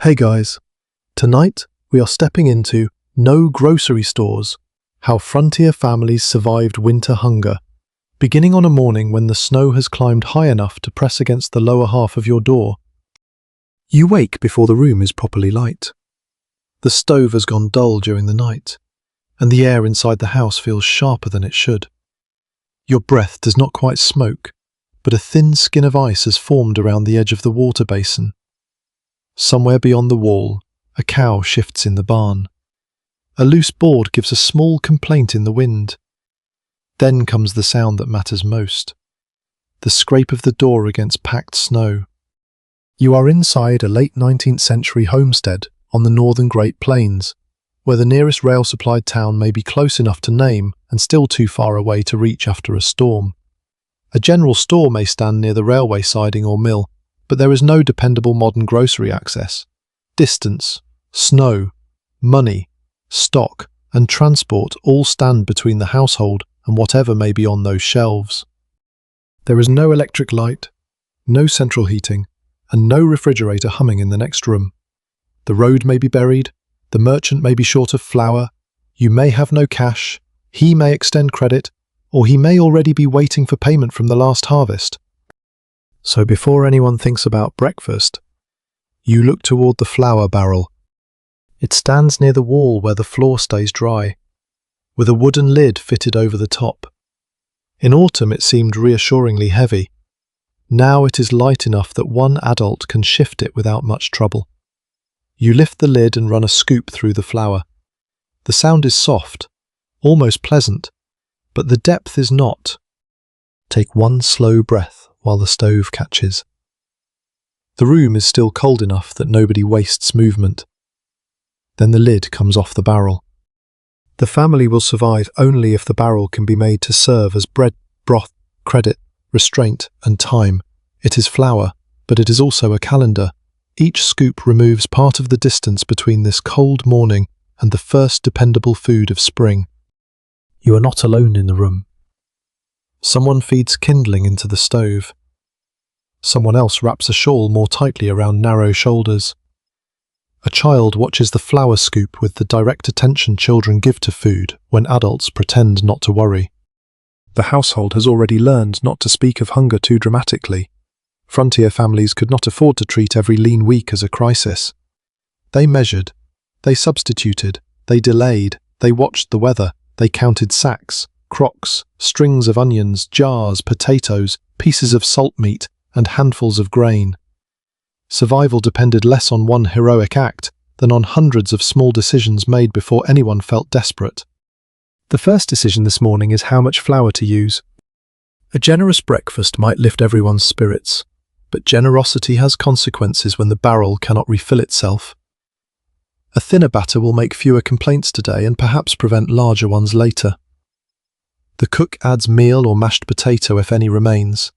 Hey guys, tonight we are stepping into No Grocery Stores, how frontier families survived winter hunger, beginning on a morning when the snow has climbed high enough to press against the lower half of your door. You wake before the room is properly light. The stove has gone dull during the night, and the air inside the house feels sharper than it should. Your breath does not quite smoke, but a thin skin of ice has formed around the edge of the water basin. Somewhere beyond the wall, a cow shifts in the barn. A loose board gives a small complaint in the wind. Then comes the sound that matters most, the scrape of the door against packed snow. You are inside a late 19th century homestead on the northern Great Plains, where the nearest rail-supplied town may be close enough to name and still too far away to reach after a storm. A general store may stand near the railway siding or mill, but there is no dependable modern grocery access. Distance, snow, money, stock, and transport all stand between the household and whatever may be on those shelves. There is no electric light, no central heating, and no refrigerator humming in the next room. The road may be buried, the merchant may be short of flour, you may have no cash, he may extend credit, or he may already be waiting for payment from the last harvest. So before anyone thinks about breakfast, you look toward the flour barrel. It stands near the wall where the floor stays dry, with a wooden lid fitted over the top. In autumn it seemed reassuringly heavy. Now it is light enough that one adult can shift it without much trouble. You lift the lid and run a scoop through the flour. The sound is soft, almost pleasant, but the depth is not. Take one slow breath while the stove catches. The room is still cold enough that nobody wastes movement. Then the lid comes off the barrel. The family will survive only if the barrel can be made to serve as bread, broth, credit, restraint, and time. It is flour, but it is also a calendar. Each scoop removes part of the distance between this cold morning and the first dependable food of spring. You are not alone in the room. Someone feeds kindling into the stove. Someone else wraps a shawl more tightly around narrow shoulders. A child watches the flour scoop with the direct attention children give to food when adults pretend not to worry. The household has already learned not to speak of hunger too dramatically. Frontier families could not afford to treat every lean week as a crisis. They measured, they substituted, they delayed, they watched the weather, they counted sacks, crocks, strings of onions, jars, potatoes, pieces of salt meat, and handfuls of grain. Survival depended less on one heroic act than on hundreds of small decisions made before anyone felt desperate. The first decision this morning is how much flour to use. A generous breakfast might lift everyone's spirits, but generosity has consequences when the barrel cannot refill itself. A thinner batter will make fewer complaints today and perhaps prevent larger ones later. The cook adds meal or mashed potato if any remains.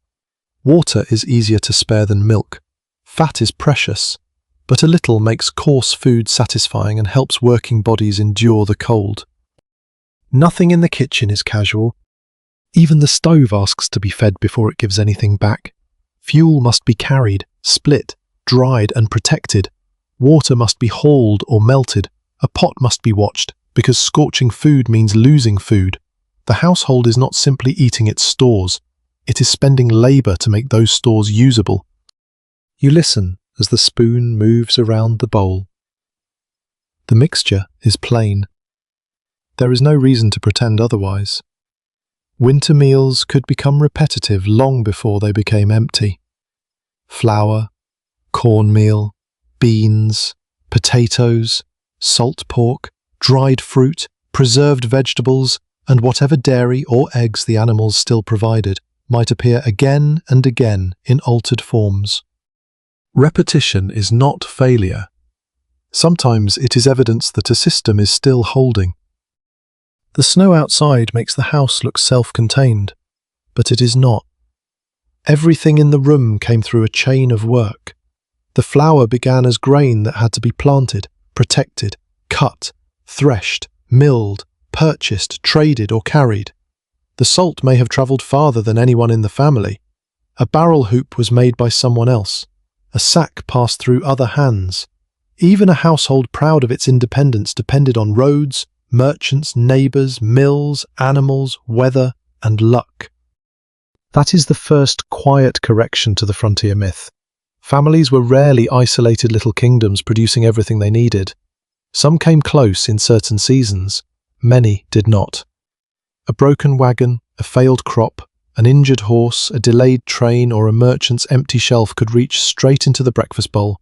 Water is easier to spare than milk. Fat is precious, but a little makes coarse food satisfying and helps working bodies endure the cold. Nothing in the kitchen is casual. Even the stove asks to be fed before it gives anything back. Fuel must be carried, split, dried and protected. Water must be hauled or melted. A pot must be watched, because scorching food means losing food. The household is not simply eating its stores, it is spending labor to make those stores usable. You listen as the spoon moves around the bowl. The mixture is plain. There is no reason to pretend otherwise. Winter meals could become repetitive long before they became empty. Flour, cornmeal, beans, potatoes, salt pork, dried fruit, preserved vegetables, and whatever dairy or eggs the animals still provided might appear again and again in altered forms. Repetition is not failure. Sometimes it is evidence that a system is still holding. The snow outside makes the house look self-contained, but it is not. Everything in the room came through a chain of work. The flour began as grain that had to be planted, protected, cut, threshed, milled, purchased, traded, or carried. The salt may have travelled farther than anyone in the family. A barrel hoop was made by someone else. A sack passed through other hands. Even a household proud of its independence depended on roads, merchants, neighbours, mills, animals, weather, and luck. That is the first quiet correction to the frontier myth. Families were rarely isolated little kingdoms producing everything they needed. Some came close in certain seasons, many did not. A broken wagon, a failed crop, an injured horse, a delayed train, or a merchant's empty shelf could reach straight into the breakfast bowl.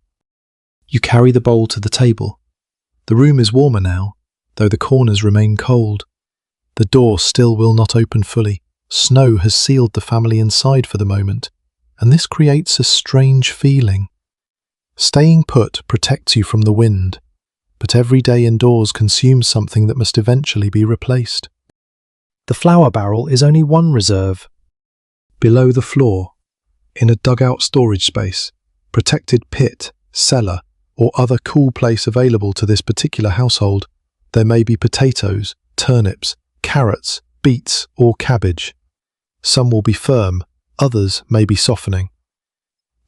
You carry the bowl to the table. The room is warmer now, though the corners remain cold. The door still will not open fully. Snow has sealed the family inside for the moment, and this creates a strange feeling. Staying put protects you from the wind, but every day indoors consumes something that must eventually be replaced. The flour barrel is only one reserve. Below the floor, in a dugout storage space, protected pit, cellar, or other cool place available to this particular household, there may be potatoes, turnips, carrots, beets, or cabbage. Some will be firm, others may be softening.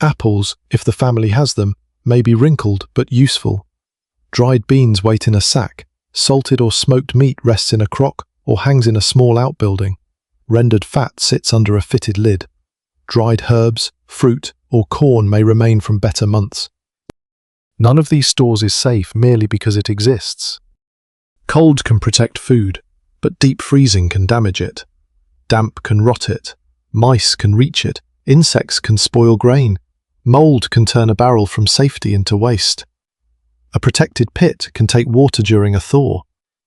Apples, if the family has them, may be wrinkled but useful. Dried beans wait in a sack, salted or smoked meat rests in a crock or hangs in a small outbuilding. Rendered fat sits under a fitted lid. Dried herbs, fruit, or corn may remain from better months. None of these stores is safe merely because it exists. Cold can protect food, but deep freezing can damage it. Damp can rot it. Mice can reach it. Insects can spoil grain. Mold can turn a barrel from safety into waste. A protected pit can take water during a thaw.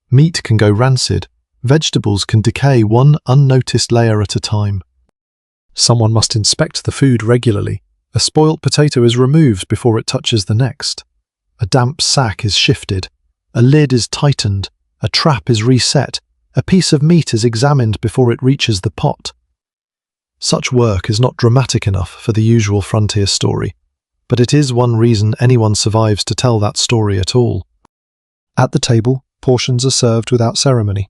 Meat can go rancid. Vegetables can decay one unnoticed layer at a time. Someone must inspect the food regularly. A spoilt potato is removed before it touches the next. A damp sack is shifted. A lid is tightened. A trap is reset. A piece of meat is examined before it reaches the pot. Such work is not dramatic enough for the usual frontier story, but it is one reason anyone survives to tell that story at all. At the table, portions are served without ceremony.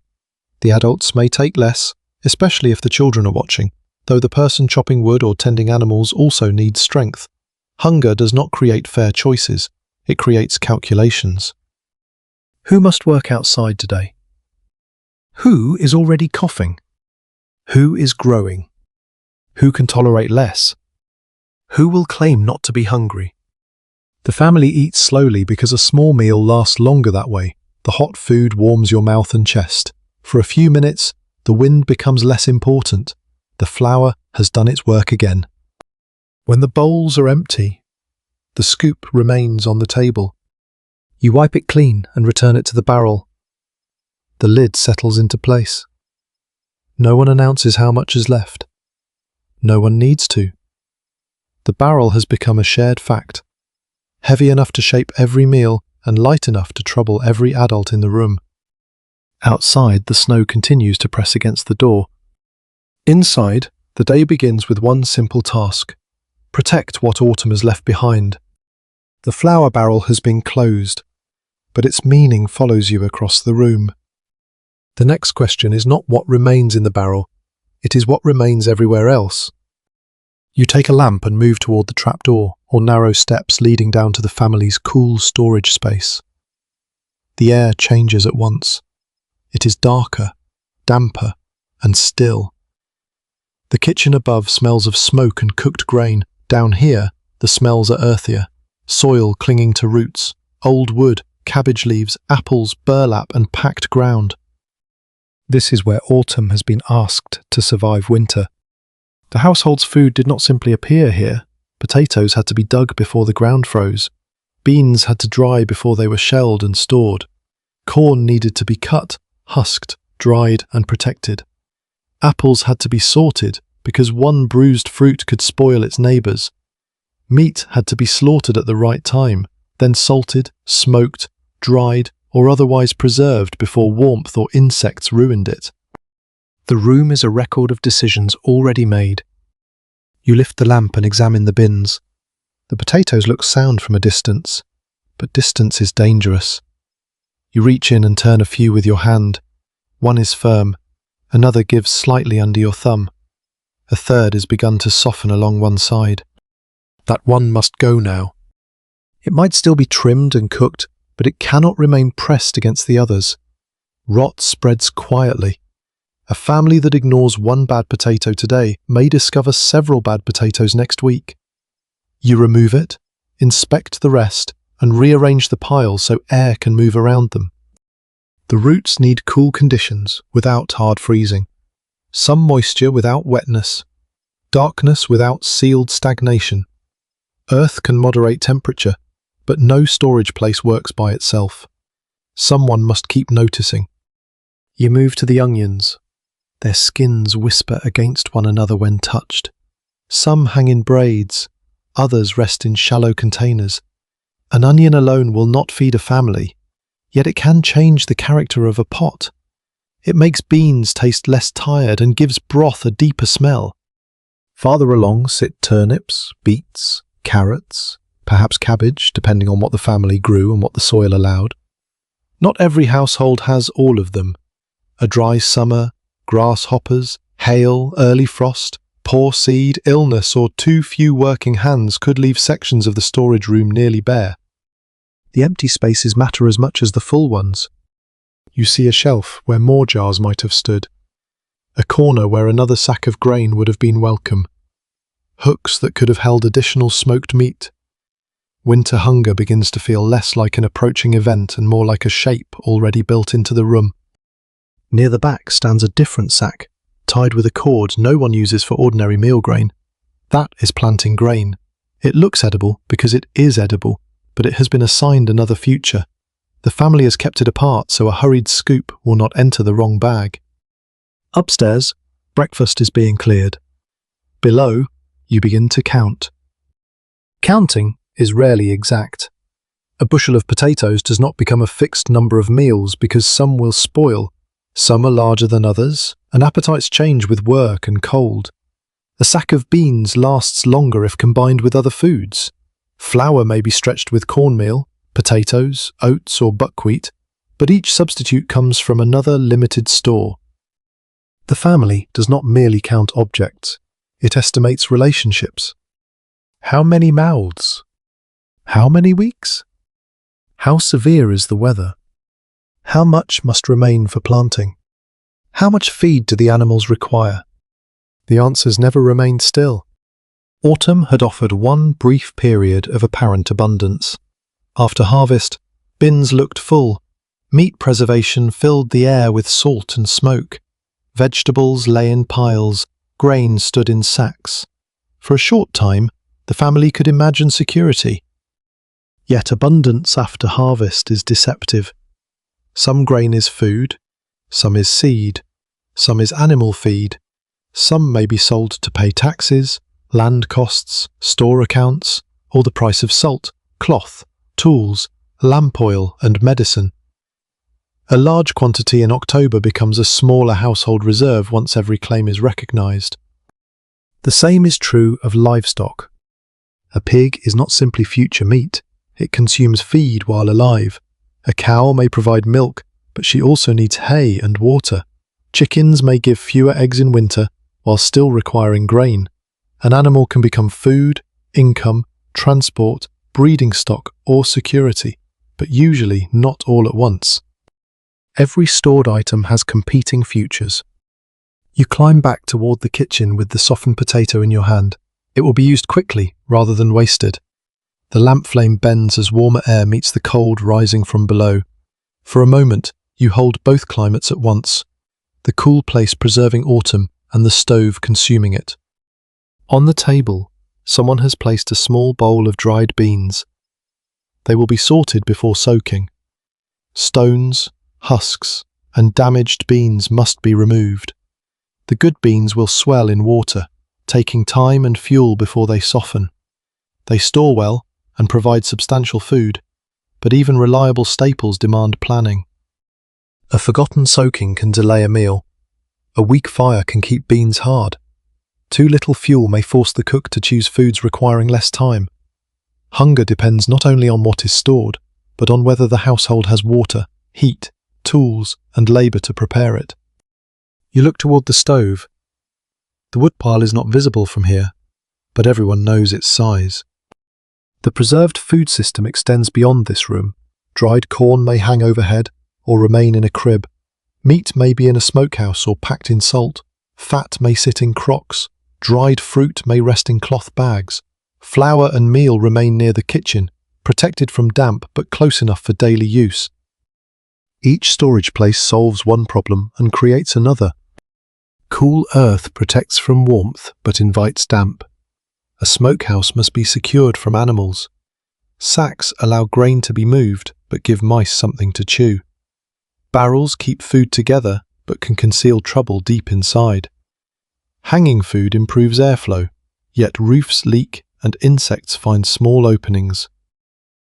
The adults may take less, especially if the children are watching, though the person chopping wood or tending animals also needs strength. Hunger does not create fair choices, it creates calculations. Who must work outside today? Who is already coughing? Who is growing? Who can tolerate less? Who will claim not to be hungry? The family eats slowly because a small meal lasts longer that way. The hot food warms your mouth and chest. For a few minutes, the wind becomes less important. The flour has done its work again. When the bowls are empty, the scoop remains on the table. You wipe it clean and return it to the barrel. The lid settles into place. No one announces how much is left. No one needs to. The barrel has become a shared fact, heavy enough to shape every meal and light enough to trouble every adult in the room. Outside, the snow continues to press against the door. Inside, the day begins with one simple task: protect what autumn has left behind. The flour barrel has been closed, but its meaning follows you across the room. The next question is not what remains in the barrel, it is what remains everywhere else. You take a lamp and move toward the trapdoor or narrow steps leading down to the family's cool storage space. The air changes at once. It is darker, damper, and still. The kitchen above smells of smoke and cooked grain. Down here, the smells are earthier. Soil clinging to roots, old wood, cabbage leaves, apples, burlap, and packed ground. This is where autumn has been asked to survive winter. The household's food did not simply appear here. Potatoes had to be dug before the ground froze. Beans had to dry before they were shelled and stored. Corn needed to be cut, husked, dried, and protected. Apples had to be sorted because one bruised fruit could spoil its neighbours. Meat had to be slaughtered at the right time, then salted, smoked, dried, or otherwise preserved before warmth or insects ruined it. The room is a record of decisions already made. You lift the lamp and examine the bins. The potatoes look sound from a distance, but distance is dangerous. You reach in and turn a few with your hand. One is firm, another gives slightly under your thumb. A third has begun to soften along one side. That one must go now. It might still be trimmed and cooked, but it cannot remain pressed against the others. Rot spreads quietly. A family that ignores one bad potato today may discover several bad potatoes next week. You remove it, inspect the rest, and rearrange the pile so air can move around them. The roots need cool conditions without hard freezing, some moisture without wetness, darkness without sealed stagnation. Earth can moderate temperature, but no storage place works by itself. Someone must keep noticing. You move to the onions. Their skins whisper against one another when touched. Some hang in braids, others rest in shallow containers. An onion alone will not feed a family, yet it can change the character of a pot. It makes beans taste less tired and gives broth a deeper smell. Farther along sit turnips, beets, carrots, perhaps cabbage, depending on what the family grew and what the soil allowed. Not every household has all of them. A dry summer, grasshoppers, hail, early frost, poor seed, illness, or too few working hands could leave sections of the storage room nearly bare. The empty spaces matter as much as the full ones. You see a shelf where more jars might have stood, a corner where another sack of grain would have been welcome, hooks that could have held additional smoked meat. Winter hunger begins to feel less like an approaching event and more like a shape already built into the room. Near the back stands a different sack, tied with a cord no one uses for ordinary meal grain. That is planting grain. It looks edible because it is edible, but it has been assigned another future. The family has kept it apart so a hurried scoop will not enter the wrong bag. Upstairs, breakfast is being cleared. Below, you begin to count. Counting is rarely exact. A bushel of potatoes does not become a fixed number of meals because some will spoil. Some are larger than others, and appetites change with work and cold. A sack of beans lasts longer if combined with other foods. Flour may be stretched with cornmeal, potatoes, oats, or buckwheat, but each substitute comes from another limited store. The family does not merely count objects, it estimates relationships. How many mouths? How many weeks? How severe is the weather? How much must remain for planting? How much feed do the animals require? The answers never remained still. Autumn had offered one brief period of apparent abundance. After harvest, bins looked full. Meat preservation filled the air with salt and smoke. Vegetables lay in piles, grain stood in sacks. For a short time, the family could imagine security. Yet abundance after harvest is deceptive. Some grain is food, some is seed, some is animal feed, some may be sold to pay taxes, land costs, store accounts, or the price of salt, cloth, tools, lamp oil, and medicine. A large quantity in October becomes a smaller household reserve once every claim is recognized. The same is true of livestock. A pig is not simply future meat, it consumes feed while alive. A cow may provide milk, but she also needs hay and water. Chickens may give fewer eggs in winter while still requiring grain. An animal can become food, income, transport, breeding stock, or security, but usually not all at once. Every stored item has competing futures. You climb back toward the kitchen with the softened potato in your hand. It will be used quickly rather than wasted. The lamp flame bends as warmer air meets the cold rising from below. For a moment, you hold both climates at once, the cool place preserving autumn and the stove consuming it. On the table, someone has placed a small bowl of dried beans. They will be sorted before soaking. Stones, husks, and damaged beans must be removed. The good beans will swell in water, taking time and fuel before they soften. They store well and provide substantial food, but even reliable staples demand planning. A forgotten soaking can delay a meal. A weak fire can keep beans hard. Too little fuel may force the cook to choose foods requiring less time. Hunger depends not only on what is stored, but on whether the household has water, heat, tools, and labour to prepare it. You look toward the stove. The woodpile is not visible from here, but everyone knows its size. The preserved food system extends beyond this room. Dried corn may hang overhead or remain in a crib. Meat may be in a smokehouse or packed in salt. Fat may sit in crocks. Dried fruit may rest in cloth bags. Flour and meal remain near the kitchen, protected from damp but close enough for daily use. Each storage place solves one problem and creates another. Cool earth protects from warmth but invites damp. A smokehouse must be secured from animals. Sacks allow grain to be moved but give mice something to chew. Barrels keep food together but can conceal trouble deep inside. Hanging food improves airflow, yet roofs leak and insects find small openings.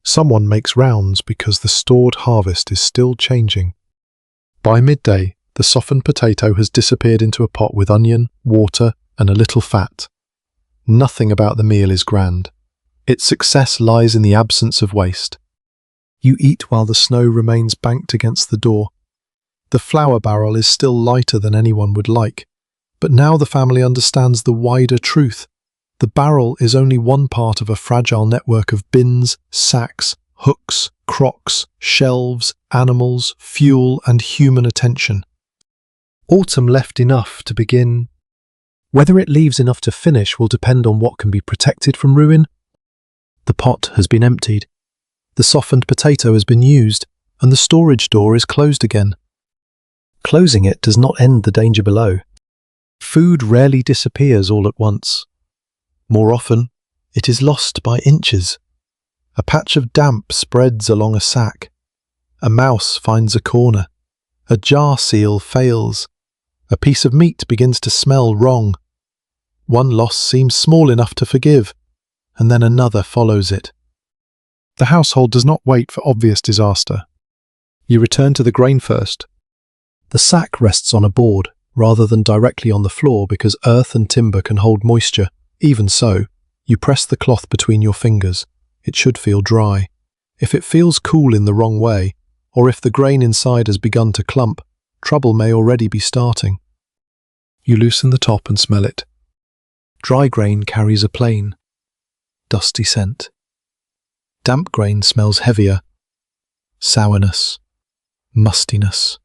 Someone makes rounds because the stored harvest is still changing. By midday, the softened potato has disappeared into a pot with onion, water, and a little fat. Nothing about the meal is grand. Its success lies in the absence of waste. You eat while the snow remains banked against the door. The flour barrel is still lighter than anyone would like, but now the family understands the wider truth. The barrel is only one part of a fragile network of bins, sacks, hooks, crocks, shelves, animals, fuel, and human attention. Autumn left enough to begin. Whether it leaves enough to finish will depend on what can be protected from ruin. The pot has been emptied. The softened potato has been used, and the storage door is closed again. Closing it does not end the danger below. Food rarely disappears all at once. More often, it is lost by inches. A patch of damp spreads along a sack. A mouse finds a corner. A jar seal fails. A piece of meat begins to smell wrong. One loss seems small enough to forgive, and then another follows it. The household does not wait for obvious disaster. You return to the grain first. The sack rests on a board, rather than directly on the floor because earth and timber can hold moisture. Even so, you press the cloth between your fingers. It should feel dry. If it feels cool in the wrong way, or if the grain inside has begun to clump, trouble may already be starting. You loosen the top and smell it. Dry grain carries a plain, dusty scent. Damp grain smells heavier, sourness, mustiness.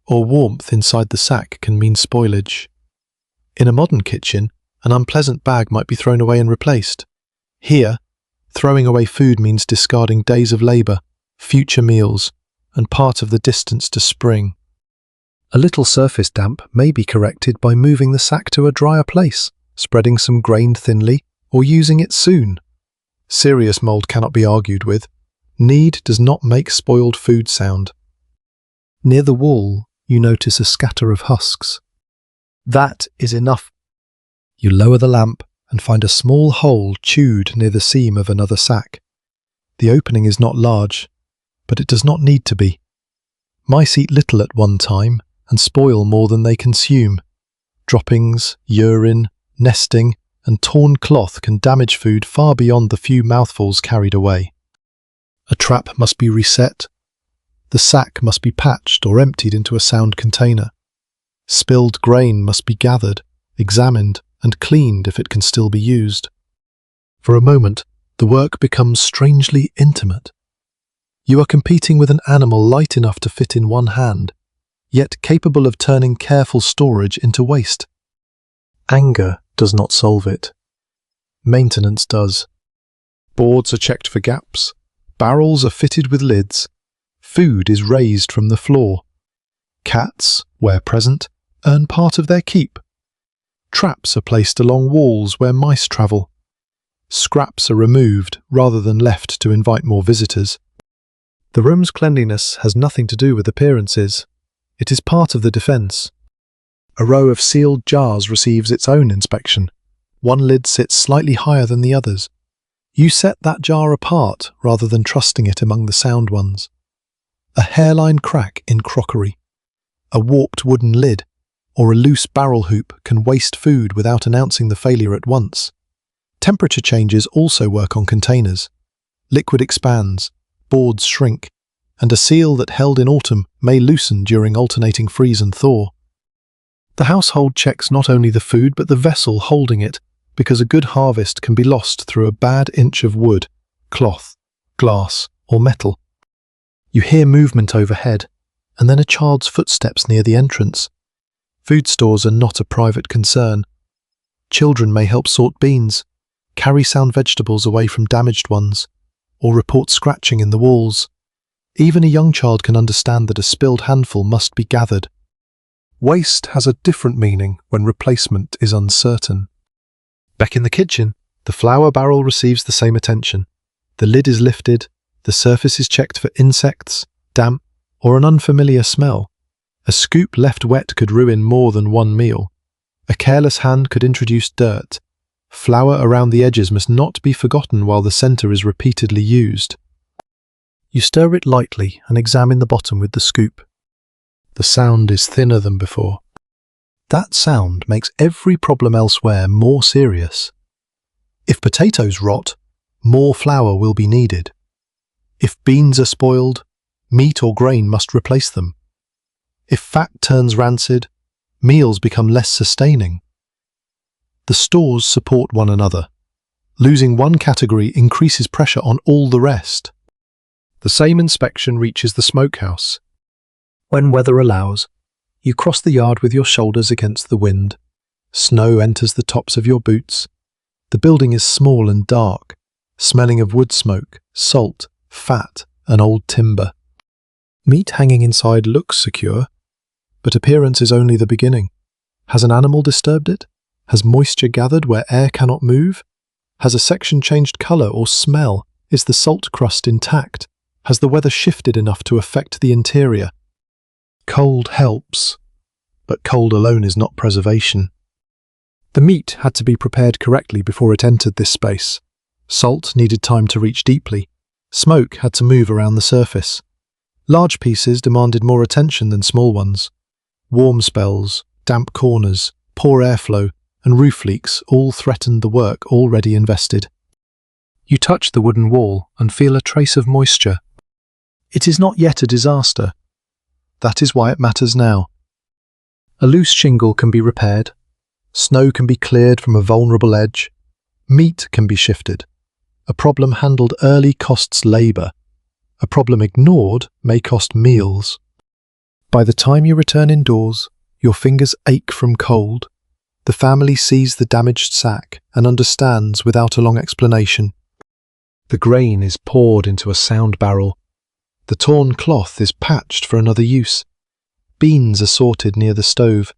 Or warmth inside the sack can mean spoilage. In a modern kitchen, an unpleasant bag might be thrown away and replaced. Here, throwing away food means discarding days of labour, future meals, and part of the distance to spring. A little surface damp may be corrected by moving the sack to a drier place, spreading some grain thinly, or using it soon. Serious mould cannot be argued with. Need does not make spoiled food sound. Near the wall, you notice a scatter of husks. That is enough. You lower the lamp and find a small hole chewed near the seam of another sack. The opening is not large, but it does not need to be. Mice eat little at one time and spoil more than they consume. Droppings, urine, nesting, and torn cloth can damage food far beyond the few mouthfuls carried away. A trap must be reset. The sack must be patched or emptied into a sound container. Spilled grain must be gathered, examined, and cleaned if it can still be used. For a moment, the work becomes strangely intimate. You are competing with an animal light enough to fit in one hand, yet capable of turning careful storage into waste. Anger does not solve it. Maintenance does. Boards are checked for gaps. Barrels are fitted with lids. Food is raised from the floor. Cats, where present, earn part of their keep. Traps are placed along walls where mice travel. Scraps are removed rather than left to invite more visitors. The room's cleanliness has nothing to do with appearances. It is part of the defense. A row of sealed jars receives its own inspection. One lid sits slightly higher than the others. You set that jar apart rather than trusting it among the sound ones. A hairline crack in crockery, a warped wooden lid, or a loose barrel hoop can waste food without announcing the failure at once. Temperature changes also work on containers. Liquid expands, boards shrink, and a seal that held in autumn may loosen during alternating freeze and thaw. The household checks not only the food but the vessel holding it, because a good harvest can be lost through a bad inch of wood cloth, glass, or metal. You hear movement overhead, and then a child's footsteps near the entrance. Food stores are not a private concern. Children may help sort beans, carry sound vegetables away from damaged ones, or report scratching in the walls. Even a young child can understand that a spilled handful must be gathered. Waste has a different meaning when replacement is uncertain. Back in the kitchen, the flour barrel receives the same attention. The lid is lifted, the surface is checked for insects, damp, or an unfamiliar smell. A scoop left wet could ruin more than one meal. A careless hand could introduce dirt. Flour around the edges must not be forgotten while the center is repeatedly used. You stir it lightly and examine the bottom with the scoop. The sound is thinner than before. That sound makes every problem elsewhere more serious. If potatoes rot, more flour will be needed. If beans are spoiled, meat or grain must replace them. If fat turns rancid, meals become less sustaining. The stores support one another. Losing one category increases pressure on all the rest. The same inspection reaches the smokehouse. When weather allows, you cross the yard with your shoulders against the wind. Snow enters the tops of your boots. The building is small and dark, smelling of wood smoke, salt, fat, and old timber. Meat hanging inside looks secure, but appearance is only the beginning. Has an animal disturbed it? Has moisture gathered where air cannot move? Has a section changed colour or smell? Is the salt crust intact? Has the weather shifted enough to affect the interior? Cold helps, but cold alone is not preservation. The meat had to be prepared correctly before it entered this space. Salt needed time to reach deeply. Smoke had to move around the surface. Large pieces demanded more attention than small ones. Warm spells, damp corners, poor airflow, and roof leaks all threatened the work already invested. You touch the wooden wall and feel a trace of moisture. It is not yet a disaster. That is why it matters now. A loose shingle can be repaired. Snow can be cleared from a vulnerable edge. Meat can be shifted. A problem handled early costs labour. A problem ignored may cost meals. By the time you return indoors, your fingers ache from cold. The family sees the damaged sack and understands without a long explanation. The grain is poured into a sound barrel. The torn cloth is patched for another use. Beans are sorted near the stove.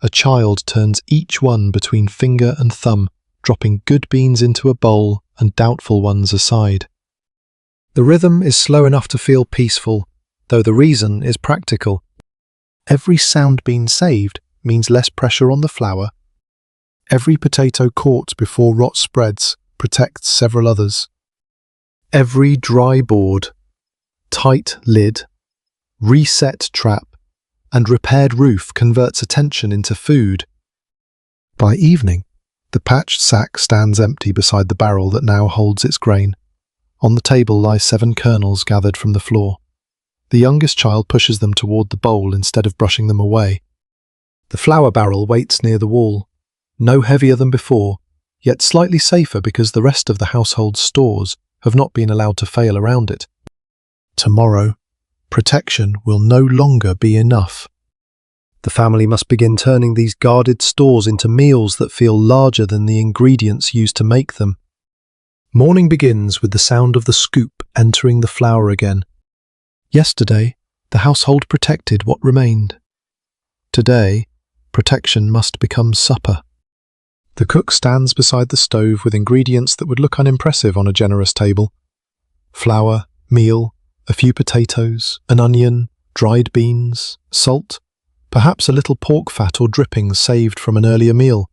A child turns each one between finger and thumb, dropping good beans into a bowl and doubtful ones aside. The rhythm is slow enough to feel peaceful, though the reason is practical. Every sound bean saved means less pressure on the flour. Every potato caught before rot spreads protects several others. Every dry board, tight lid, reset trap, and repaired roof converts attention into food. By evening, the patched sack stands empty beside the barrel that now holds its grain. On the table lie 7 kernels gathered from the floor. The youngest child pushes them toward the bowl instead of brushing them away. The flour barrel waits near the wall, no heavier than before, yet slightly safer because the rest of the household's stores have not been allowed to fail around it. Tomorrow, protection will no longer be enough. The family must begin turning these guarded stores into meals that feel larger than the ingredients used to make them. Morning begins with the sound of the scoop entering the flour again. Yesterday, the household protected what remained. Today, protection must become supper. The cook stands beside the stove with ingredients that would look unimpressive on a generous table. Flour, meal, a few potatoes, an onion, dried beans, salt, perhaps a little pork fat or drippings saved from an earlier meal.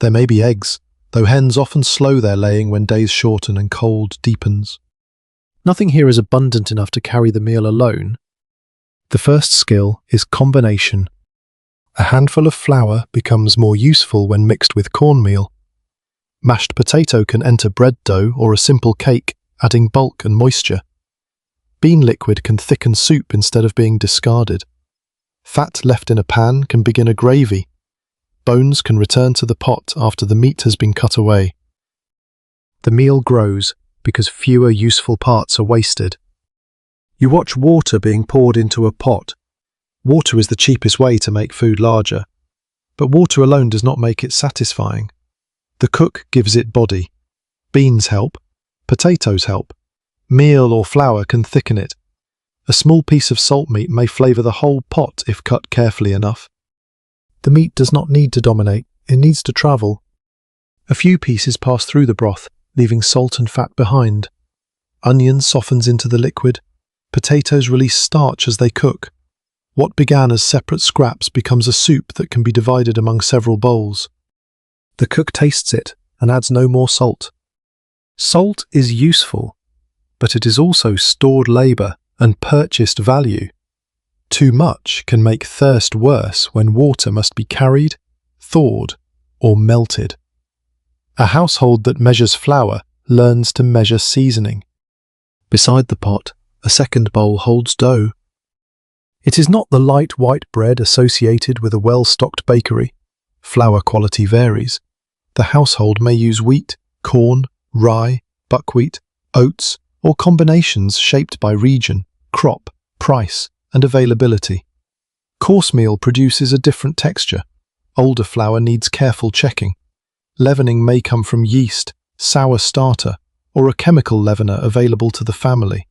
There may be eggs, though hens often slow their laying when days shorten and cold deepens. Nothing here is abundant enough to carry the meal alone. The first skill is combination. A handful of flour becomes more useful when mixed with cornmeal. Mashed potato can enter bread dough or a simple cake, adding bulk and moisture. Bean liquid can thicken soup instead of being discarded. Fat left in a pan can begin a gravy. Bones can return to the pot after the meat has been cut away. The meal grows, because fewer useful parts are wasted. You watch water being poured into a pot. Water is the cheapest way to make food larger, but water alone does not make it satisfying. The cook gives it body. Beans help, potatoes help, meal or flour can thicken it. A small piece of salt meat may flavour the whole pot if cut carefully enough. The meat does not need to dominate, it needs to travel. A few pieces pass through the broth, leaving salt and fat behind. Onion softens into the liquid. Potatoes release starch as they cook. What began as separate scraps becomes a soup that can be divided among several bowls. The cook tastes it and adds no more salt. Salt is useful, but it is also stored labour and purchased value. Too much can make thirst worse when water must be carried, thawed, or melted. A household that measures flour learns to measure seasoning. Beside the pot, a second bowl holds dough. It is not the light white bread associated with a well-stocked bakery. Flour quality varies. The household may use wheat, corn, rye, buckwheat, oats, or combinations shaped by region, crop, price, and availability. Coarse meal produces a different texture. Older flour needs careful checking. Leavening may come from yeast, sour starter, or a chemical leavener available to the family.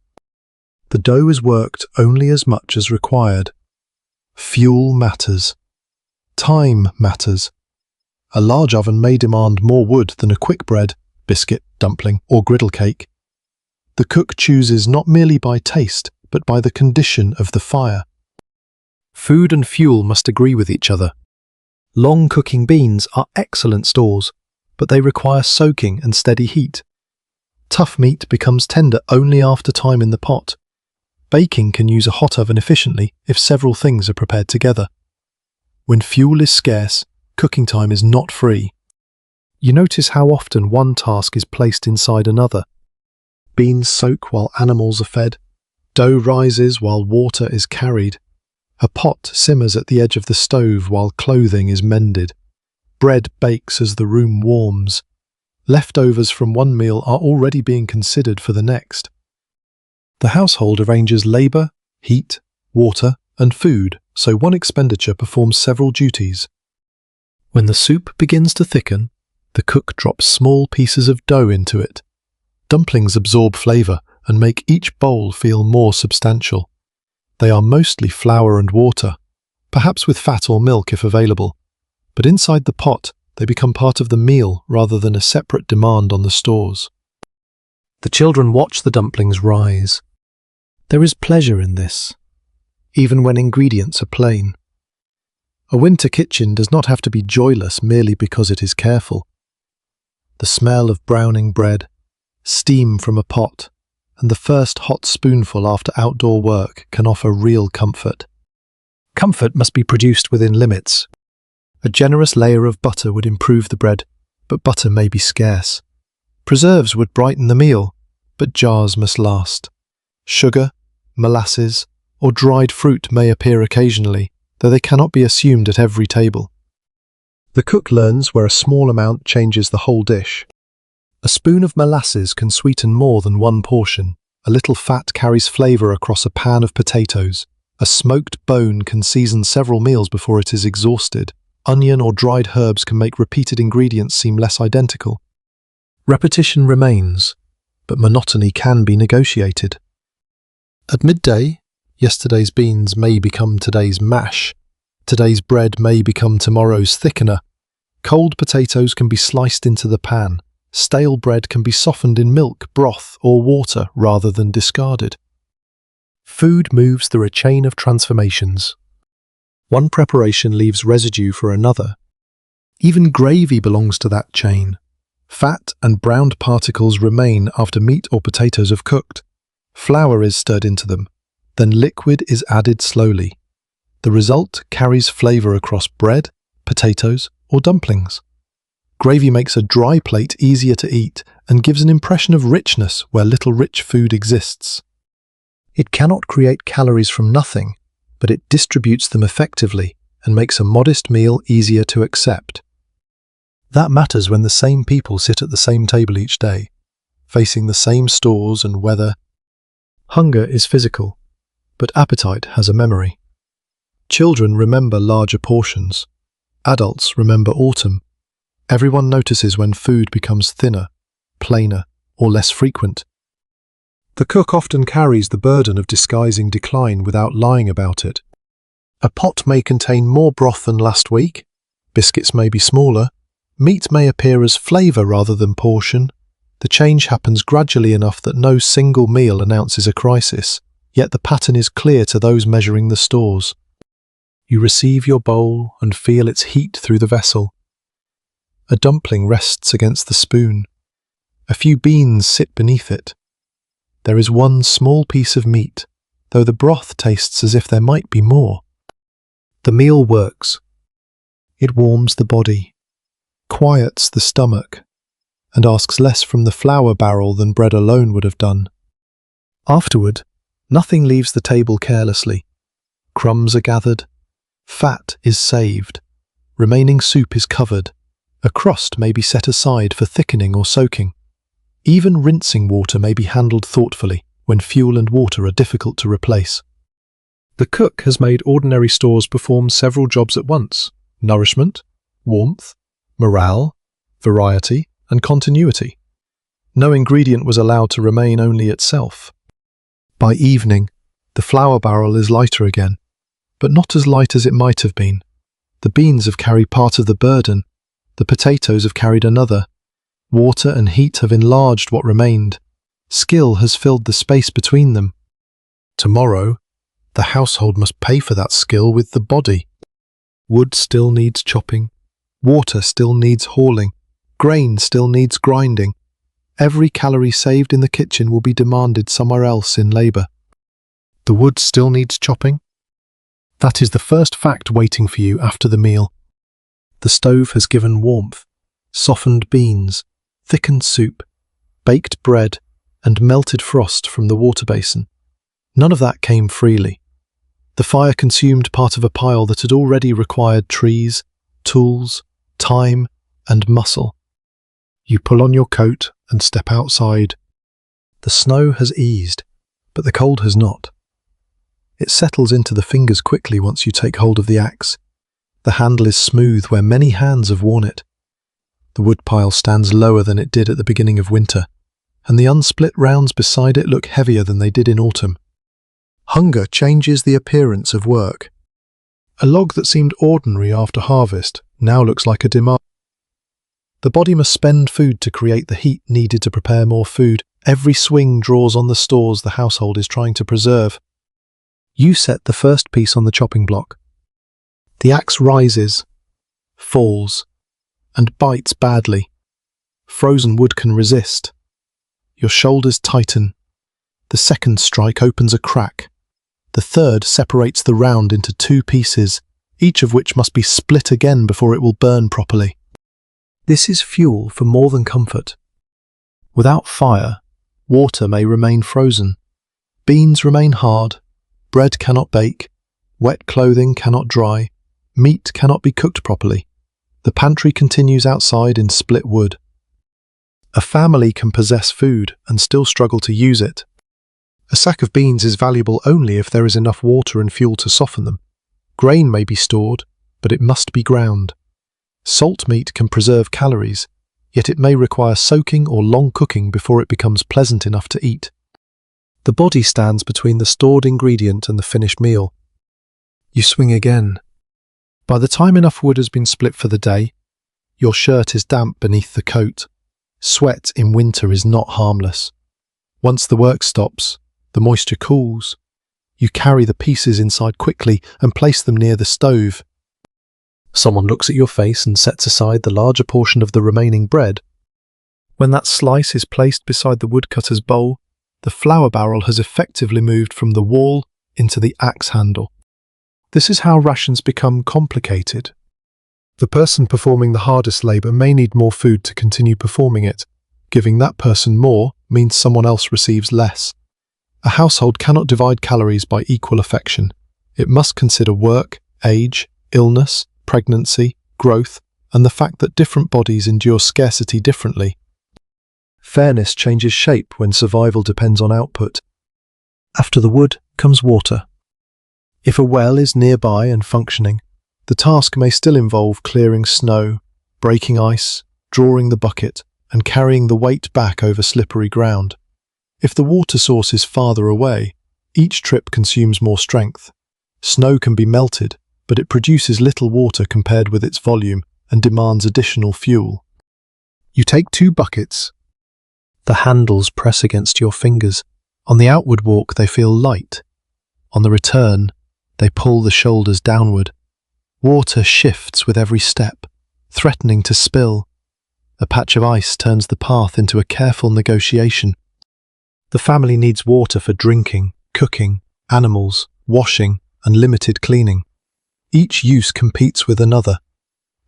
The dough is worked only as much as required. Fuel matters. Time matters. A large oven may demand more wood than a quick bread, biscuit, dumpling, or griddle cake. The cook chooses not merely by taste, but by the condition of the fire. Food and fuel must agree with each other. Long cooking beans are excellent stores, but they require soaking and steady heat. Tough meat becomes tender only after time in the pot. Baking can use a hot oven efficiently if several things are prepared together. When fuel is scarce, cooking time is not free. You notice how often one task is placed inside another. Beans soak while animals are fed. Dough rises while water is carried. A pot simmers at the edge of the stove while clothing is mended. Bread bakes as the room warms. Leftovers from one meal are already being considered for the next. The household arranges labour, heat, water, and food, so one expenditure performs several duties. When the soup begins to thicken, the cook drops small pieces of dough into it. Dumplings absorb flavour and make each bowl feel more substantial. They are mostly flour and water, perhaps with fat or milk if available, but inside the pot they become part of the meal rather than a separate demand on the stores. The children watch the dumplings rise. There is pleasure in this, even when ingredients are plain. A winter kitchen does not have to be joyless merely because it is careful. The smell of browning bread, steam from a pot, and the first hot spoonful after outdoor work can offer real comfort. Comfort must be produced within limits. A generous layer of butter would improve the bread, but butter may be scarce. Preserves would brighten the meal, but jars must last. Sugar, molasses, or dried fruit may appear occasionally, though they cannot be assumed at every table. The cook learns where a small amount changes the whole dish. A spoon of molasses can sweeten more than one portion. A little fat carries flavour across a pan of potatoes. A smoked bone can season several meals before it is exhausted. Onion or dried herbs can make repeated ingredients seem less identical. Repetition remains, but monotony can be negotiated. At midday, yesterday's beans may become today's mash. Today's bread may become tomorrow's thickener. Cold potatoes can be sliced into the pan. Stale bread can be softened in milk, broth, or water rather than discarded. Food moves through a chain of transformations. One preparation leaves residue for another. Even gravy belongs to that chain. Fat and browned particles remain after meat or potatoes have cooked. Flour is stirred into them. Then liquid is added slowly. The result carries flavour across bread, potatoes, or dumplings. Gravy makes a dry plate easier to eat and gives an impression of richness where little rich food exists. It cannot create calories from nothing, but it distributes them effectively and makes a modest meal easier to accept. That matters when the same people sit at the same table each day. facing the same stores and weather. Hunger is physical, but appetite has a memory. Children remember larger portions. Adults remember autumn. Everyone notices when food becomes thinner, plainer, or less frequent. The cook often carries the burden of disguising decline without lying about it. A pot may contain more broth than last week, biscuits may be smaller, meat may appear as flavour rather than portion. The change happens gradually enough that no single meal announces a crisis, yet the pattern is clear to those measuring the stores. You receive your bowl and feel its heat through the vessel. A dumpling rests against the spoon. A few beans sit beneath it. There is one small piece of meat, though the broth tastes as if there might be more. The meal works. It warms the body, quiets the stomach, and asks less from the flour barrel than bread alone would have done. Afterward, nothing leaves the table carelessly. Crumbs are gathered, fat is saved, remaining soup is covered, a crust may be set aside for thickening or soaking. Even rinsing water may be handled thoughtfully when fuel and water are difficult to replace. The cook has made ordinary stores perform several jobs at once: nourishment, warmth, morale, variety, and continuity. No ingredient was allowed to remain only itself. By evening, the flour barrel is lighter again, but not as light as it might have been. The beans have carried part of the burden, the potatoes have carried another. Water and heat have enlarged what remained. Skill has filled the space between them. Tomorrow, the household must pay for that skill with the body. Wood still needs chopping, water still needs hauling, grain still needs grinding. Every calorie saved in the kitchen will be demanded somewhere else in labour. The wood still needs chopping? That is the first fact waiting for you after the meal. The stove has given warmth, softened beans, thickened soup, baked bread, and melted frost from the water basin. None of that came freely. The fire consumed part of a pile that had already required trees, tools, time, and muscle. You pull on your coat and step outside. The snow has eased, but the cold has not. It settles into the fingers quickly once you take hold of the axe. The handle is smooth where many hands have worn it. The woodpile stands lower than it did at the beginning of winter, and the unsplit rounds beside it look heavier than they did in autumn. Hunger changes the appearance of work. A log that seemed ordinary after harvest now looks like a demand. The body must spend food to create the heat needed to prepare more food. Every swing draws on the stores the household is trying to preserve. You set the first piece on the chopping block. The axe rises, falls, and bites badly. Frozen wood can resist. Your shoulders tighten. The second strike opens a crack. The third separates the round into two pieces, each of which must be split again before it will burn properly. This is fuel for more than comfort. Without fire, water may remain frozen. Beans remain hard. Bread cannot bake. Wet clothing cannot dry. Meat cannot be cooked properly. The pantry continues outside in split wood. A family can possess food and still struggle to use it. A sack of beans is valuable only if there is enough water and fuel to soften them. Grain may be stored, but it must be ground. Salt meat can preserve calories, yet it may require soaking or long cooking before it becomes pleasant enough to eat. The body stands between the stored ingredient and the finished meal. You swing again. By the time enough wood has been split for the day, your shirt is damp beneath the coat. Sweat in winter is not harmless. Once the work stops, the moisture cools. You carry the pieces inside quickly and place them near the stove. Someone looks at your face and sets aside the larger portion of the remaining bread. When that slice is placed beside the woodcutter's bowl, the flour barrel has effectively moved from the wall into the axe handle. This is how rations become complicated. The person performing the hardest labour may need more food to continue performing it. Giving that person more means someone else receives less. A household cannot divide calories by equal affection. It must consider work, age, illness, pregnancy, growth, and the fact that different bodies endure scarcity differently. Fairness changes shape when survival depends on output. After the wood comes water. If a well is nearby and functioning, the task may still involve clearing snow, breaking ice, drawing the bucket, and carrying the weight back over slippery ground. If the water source is farther away, each trip consumes more strength. Snow can be melted, but it produces little water compared with its volume and demands additional fuel. You take 2 buckets. The handles press against your fingers. On the outward walk, they feel light. On the return, they pull the shoulders downward. Water shifts with every step, threatening to spill. A patch of ice turns the path into a careful negotiation. The family needs water for drinking, cooking, animals, washing, and limited cleaning. Each use competes with another.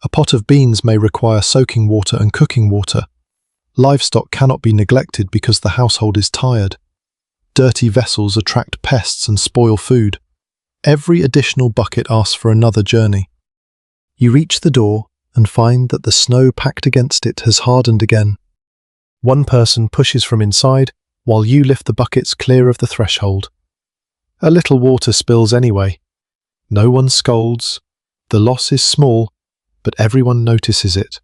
A pot of beans may require soaking water and cooking water. Livestock cannot be neglected because the household is tired. Dirty vessels attract pests and spoil food. Every additional bucket asks for another journey. You reach the door and find that the snow packed against it has hardened again. One person pushes from inside, while you lift the buckets clear of the threshold. A little water spills anyway. No one scolds. The loss is small, but everyone notices it.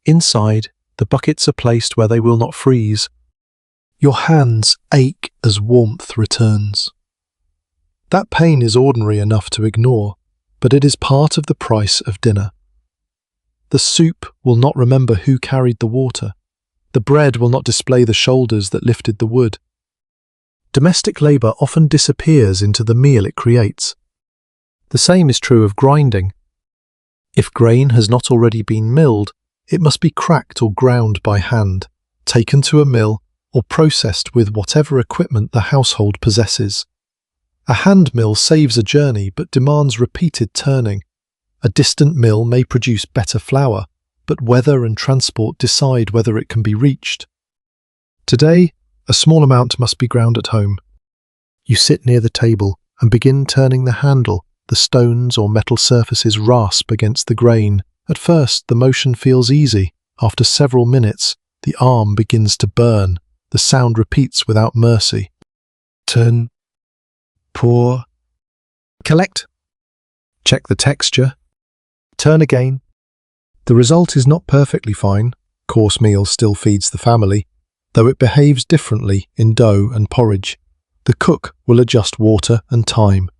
Inside, the buckets are placed where they will not freeze. Your hands ache as warmth returns. That pain is ordinary enough to ignore, but it is part of the price of dinner. The soup will not remember who carried the water. The bread will not display the shoulders that lifted the wood. Domestic labour often disappears into the meal it creates. The same is true of grinding. If grain has not already been milled, it must be cracked or ground by hand, taken to a mill, or processed with whatever equipment the household possesses. A hand mill saves a journey but demands repeated turning. A distant mill may produce better flour, but weather and transport decide whether it can be reached. Today, a small amount must be ground at home. You sit near the table and begin turning the handle. The stones or metal surfaces rasp against the grain. At first, the motion feels easy. After several minutes, the arm begins to burn. The sound repeats without mercy. Turn. Pour. Collect. Check the texture. Turn again. The result is not perfectly fine. Course meal still feeds the family, though it behaves differently in dough and porridge. The cook will adjust water and time.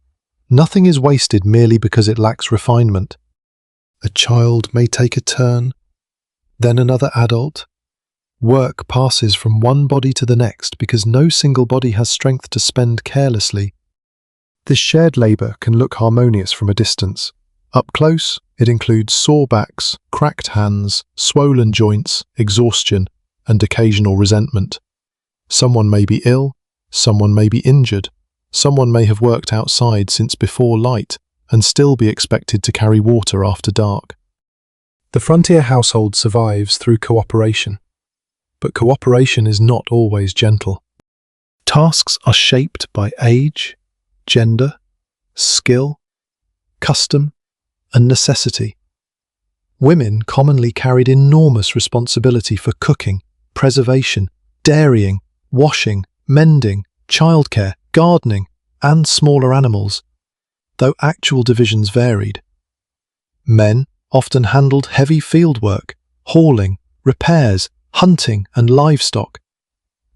Nothing is wasted merely because it lacks refinement. A child may take a turn, then another adult. Work passes from one body to the next because no single body has strength to spend carelessly. This shared labour can look harmonious from a distance. Up close, it includes sore backs, cracked hands, swollen joints, exhaustion, and occasional resentment. Someone may be ill, someone may be injured, someone may have worked outside since before light and still be expected to carry water after dark. The frontier household survives through cooperation, but cooperation is not always gentle. Tasks are shaped by age, gender, skill, custom, and necessity. Women commonly carried enormous responsibility for cooking, preservation, dairying, washing, mending, childcare, gardening, and smaller animals, though actual divisions varied. Men often handled heavy field work, hauling, repairs, hunting, and livestock.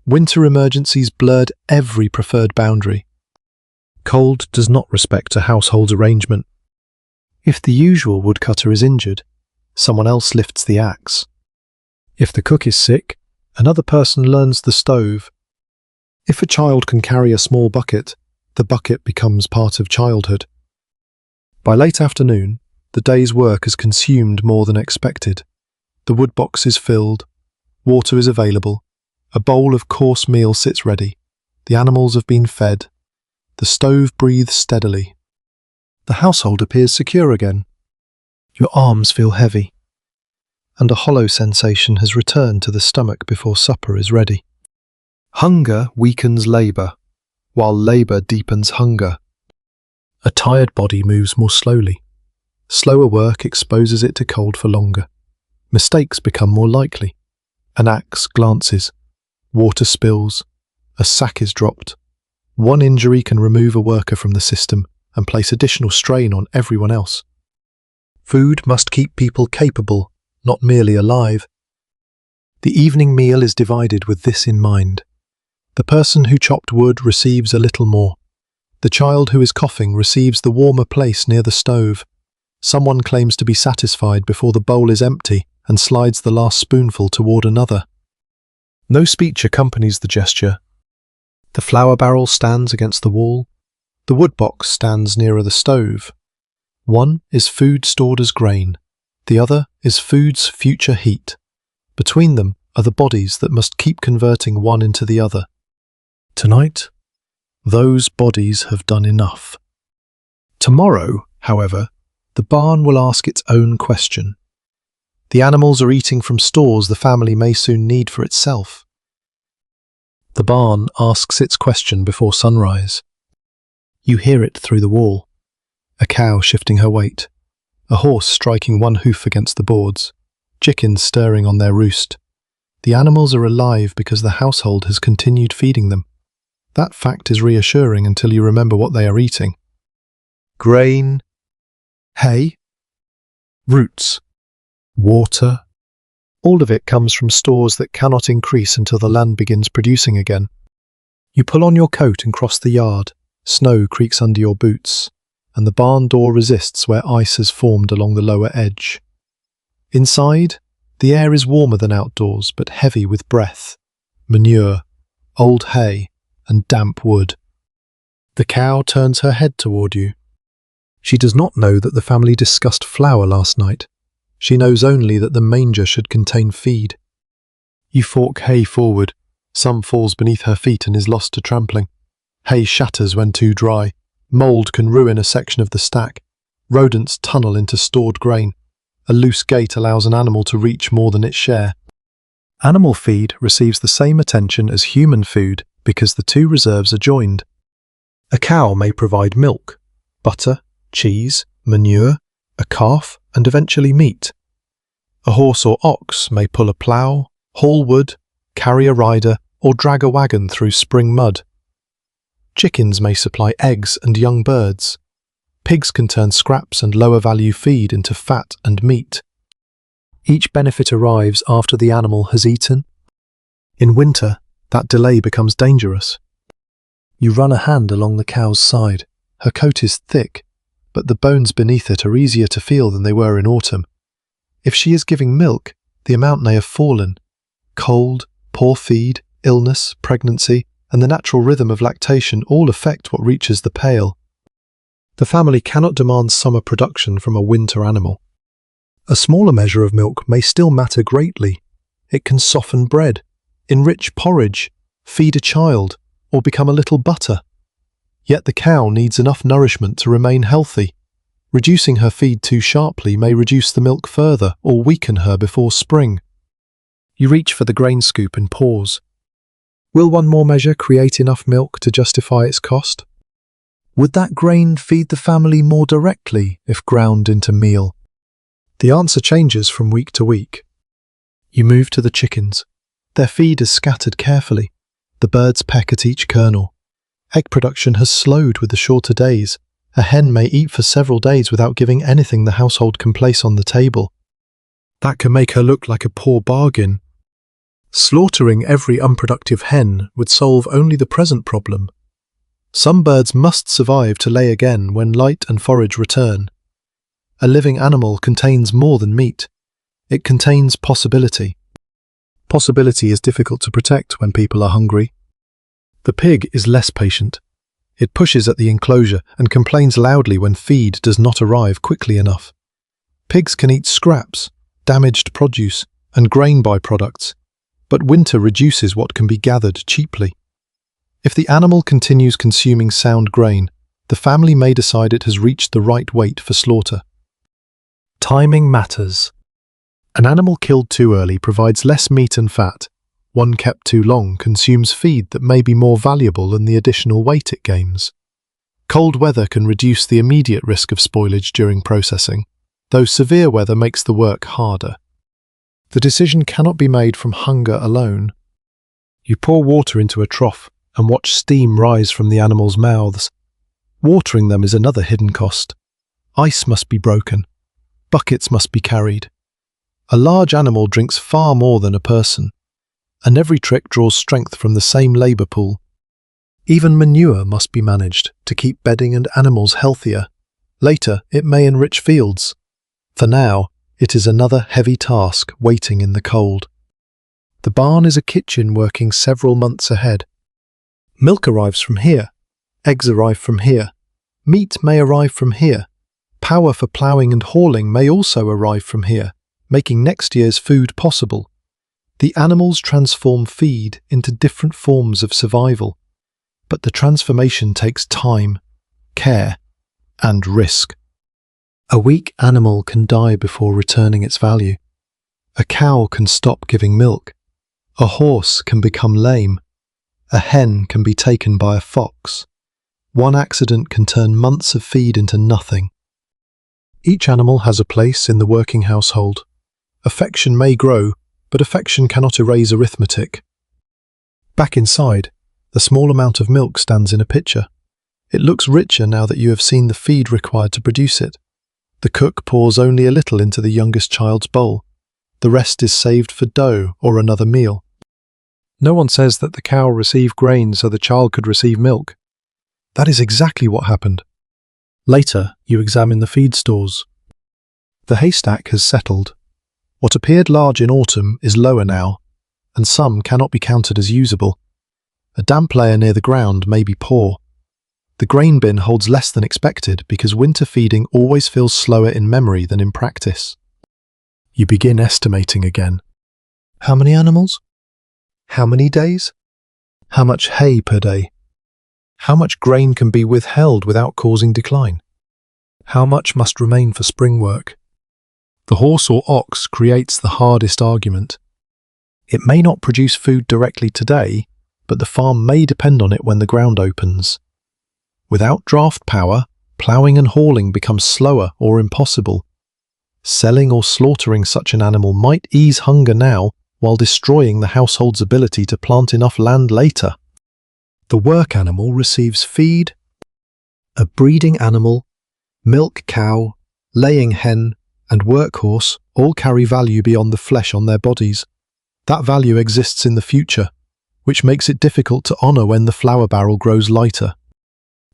Winter emergencies blurred every preferred boundary. Cold does not respect a household's arrangement. If the usual woodcutter is injured, someone else lifts the axe. If the cook is sick, another person learns the stove. If a child can carry a small bucket, the bucket becomes part of childhood. By late afternoon, the day's work has consumed more than expected. The wood box is filled, water is available, a bowl of coarse meal sits ready, the animals have been fed, the stove breathes steadily. The household appears secure again. Your arms feel heavy, and a hollow sensation has returned to the stomach before supper is ready. Hunger weakens labour, while labour deepens hunger. A tired body moves more slowly. Slower work exposes it to cold for longer. Mistakes become more likely. An axe glances. Water spills. A sack is dropped. One injury can remove a worker from the system and place additional strain on everyone else. Food must keep people capable, not merely alive. The evening meal is divided with this in mind. The person who chopped wood receives a little more. The child who is coughing receives the warmer place near the stove. Someone claims to be satisfied before the bowl is empty and slides the last spoonful toward another. No speech accompanies the gesture. The flour barrel stands against the wall. The wood box stands nearer the stove. One is food stored as grain. The other is food's future heat. Between them are the bodies that must keep converting one into the other. Tonight, those bodies have done enough. Tomorrow, however, the barn will ask its own question. The animals are eating from stores the family may soon need for itself. The barn asks its question before sunrise. You hear it through the wall. A cow shifting her weight. A horse striking one hoof against the boards. Chickens stirring on their roost. The animals are alive because the household has continued feeding them. That fact is reassuring until you remember what they are eating. Grain, hay, roots, water. All of it comes from stores that cannot increase until the land begins producing again. You pull on your coat and cross the yard. Snow creaks under your boots, and the barn door resists where ice has formed along the lower edge. Inside, the air is warmer than outdoors, but heavy with breath, manure, old hay, and damp wood. The cow turns her head toward you. She does not know that the family discussed flour last night. She knows only that the manger should contain feed. You fork hay forward. Some falls beneath her feet and is lost to trampling. Hay shatters when too dry. Mould can ruin a section of the stack. Rodents tunnel into stored grain. A loose gate allows an animal to reach more than its share. Animal feed receives the same attention as human food because the two reserves are joined. A cow may provide milk, butter, cheese, manure, a calf, and eventually meat. A horse or ox may pull a plough, haul wood, carry a rider, or drag a wagon through spring mud. Chickens may supply eggs and young birds. Pigs can turn scraps and lower-value feed into fat and meat. Each benefit arrives after the animal has eaten. In winter, that delay becomes dangerous. You run a hand along the cow's side. Her coat is thick, but the bones beneath it are easier to feel than they were in autumn. If she is giving milk, the amount may have fallen. Cold, poor feed, illness, pregnancy, and the natural rhythm of lactation all affect what reaches the pail. The family cannot demand summer production from a winter animal. A smaller measure of milk may still matter greatly. It can soften bread, enrich porridge, feed a child, or become a little butter. Yet the cow needs enough nourishment to remain healthy. Reducing her feed too sharply may reduce the milk further or weaken her before spring. You reach for the grain scoop and pause. Will one more measure create enough milk to justify its cost? Would that grain feed the family more directly if ground into meal? The answer changes from week to week. You move to the chickens. Their feed is scattered carefully. The birds peck at each kernel. Egg production has slowed with the shorter days. A hen may eat for several days without giving anything the household can place on the table. That can make her look like a poor bargain. Slaughtering every unproductive hen would solve only the present problem. Some birds must survive to lay again when light and forage return. A living animal contains more than meat. It contains possibility. Possibility is difficult to protect when people are hungry. The pig is less patient. It pushes at the enclosure and complains loudly when feed does not arrive quickly enough. Pigs can eat scraps, damaged produce, and grain byproducts, but winter reduces what can be gathered cheaply. If the animal continues consuming sound grain, the family may decide it has reached the right weight for slaughter. Timing matters. An animal killed too early provides less meat and fat. One kept too long consumes feed that may be more valuable than the additional weight it gains. Cold weather can reduce the immediate risk of spoilage during processing, though severe weather makes the work harder. The decision cannot be made from hunger alone. You pour water into a trough and watch steam rise from the animals' mouths. Watering them is another hidden cost. Ice must be broken. Buckets must be carried. A large animal drinks far more than a person, and every trick draws strength from the same labour pool. Even manure must be managed to keep bedding and animals healthier. Later, it may enrich fields. For now, it is another heavy task waiting in the cold. The barn is a kitchen working several months ahead. Milk arrives from here. Eggs arrive from here. Meat may arrive from here. Power for ploughing and hauling may also arrive from here, making next year's food possible. The animals transform feed into different forms of survival, but the transformation takes time, care, and risk. A weak animal can die before returning its value. A cow can stop giving milk. A horse can become lame. A hen can be taken by a fox. One accident can turn months of feed into nothing. Each animal has a place in the working household. Affection may grow, but affection cannot erase arithmetic. Back inside, the small amount of milk stands in a pitcher. It looks richer now that you have seen the feed required to produce it. The cook pours only a little into the youngest child's bowl. The rest is saved for dough or another meal. No one says that the cow received grain so the child could receive milk. That is exactly what happened. Later, you examine the feed stores. The haystack has settled. What appeared large in autumn is lower now, and some cannot be counted as usable. A damp layer near the ground may be poor. The grain bin holds less than expected because winter feeding always feels slower in memory than in practice. You begin estimating again. How many animals? How many days? How much hay per day? How much grain can be withheld without causing decline? How much must remain for spring work? The horse or ox creates the hardest argument. It may not produce food directly today, but the farm may depend on it when the ground opens. Without draft power, ploughing and hauling becomes slower or impossible. Selling or slaughtering such an animal might ease hunger now while destroying the household's ability to plant enough land later. The work animal receives feed. A breeding animal, milk cow, laying hen, and workhorse all carry value beyond the flesh on their bodies. That value exists in the future, which makes it difficult to honour when the flour barrel grows lighter.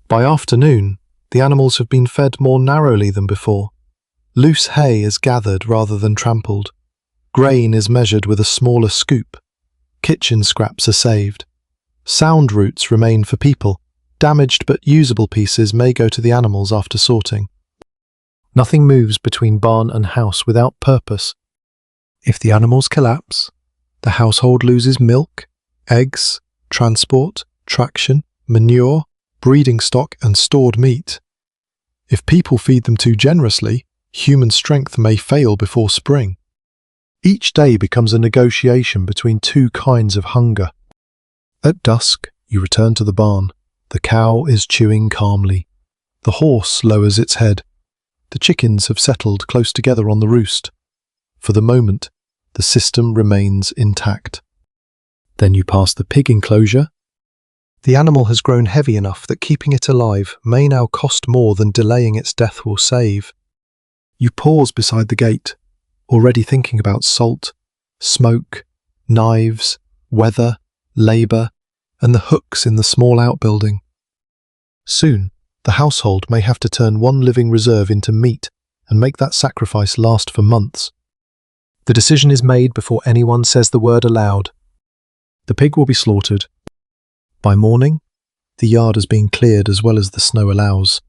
By afternoon, the animals have been fed more narrowly than before. Loose hay is gathered rather than trampled. Grain is measured with a smaller scoop. Kitchen scraps are saved. Sound roots remain for people. Damaged but usable pieces may go to the animals after sorting. Nothing moves between barn and house without purpose. If the animals collapse, the household loses milk, eggs, transport, traction, manure, breeding stock, and stored meat. If people feed them too generously, human strength may fail before spring. Each day becomes a negotiation between two kinds of hunger. At dusk, you return to the barn. The cow is chewing calmly. The horse lowers its head. The chickens have settled close together on the roost. For the moment, the system remains intact. Then you pass the pig enclosure. The animal has grown heavy enough that keeping it alive may now cost more than delaying its death will save. You pause beside the gate, already thinking about salt, smoke, knives, weather, labour, and the hooks in the small outbuilding. Soon, the household may have to turn one living reserve into meat and make that sacrifice last for months. The decision is made before anyone says the word aloud. The pig will be slaughtered. By morning, the yard is being cleared as well as the snow allows.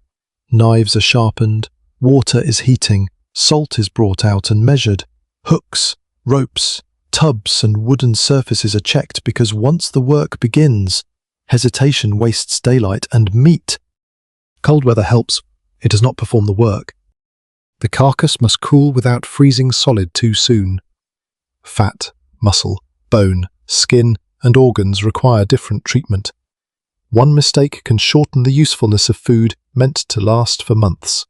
Knives are sharpened, water is heating, salt is brought out and measured, hooks, ropes, tubs and wooden surfaces are checked because once the work begins, hesitation wastes daylight and meat. Cold weather helps, it does not perform the work. The carcass must cool without freezing solid too soon. Fat, muscle, bone, skin, and organs require different treatment. One mistake can shorten the usefulness of food meant to last for months.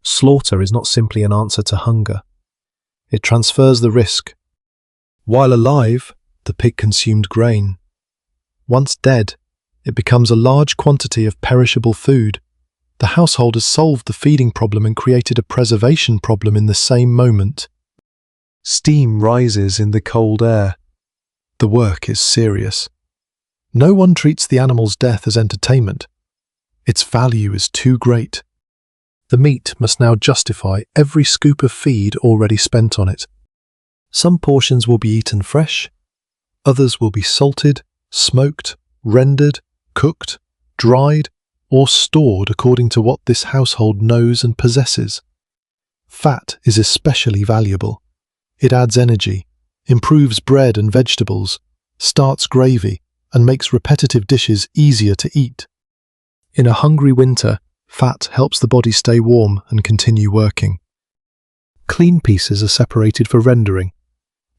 Slaughter is not simply an answer to hunger. It transfers the risk While alive, the pig consumed grain. Once dead, it becomes a large quantity of perishable food. The household has solved the feeding problem and created a preservation problem in the same moment. Steam rises in the cold air. The work is serious. No one treats the animal's death as entertainment. Its value is too great. The meat must now justify every scoop of feed already spent on it. Some portions will be eaten fresh, others will be salted, smoked, rendered, cooked, dried, or stored according to what this household knows and possesses. Fat is especially valuable. It adds energy, improves bread and vegetables, starts gravy, and makes repetitive dishes easier to eat. In a hungry winter, fat helps the body stay warm and continue working. Clean pieces are separated for rendering.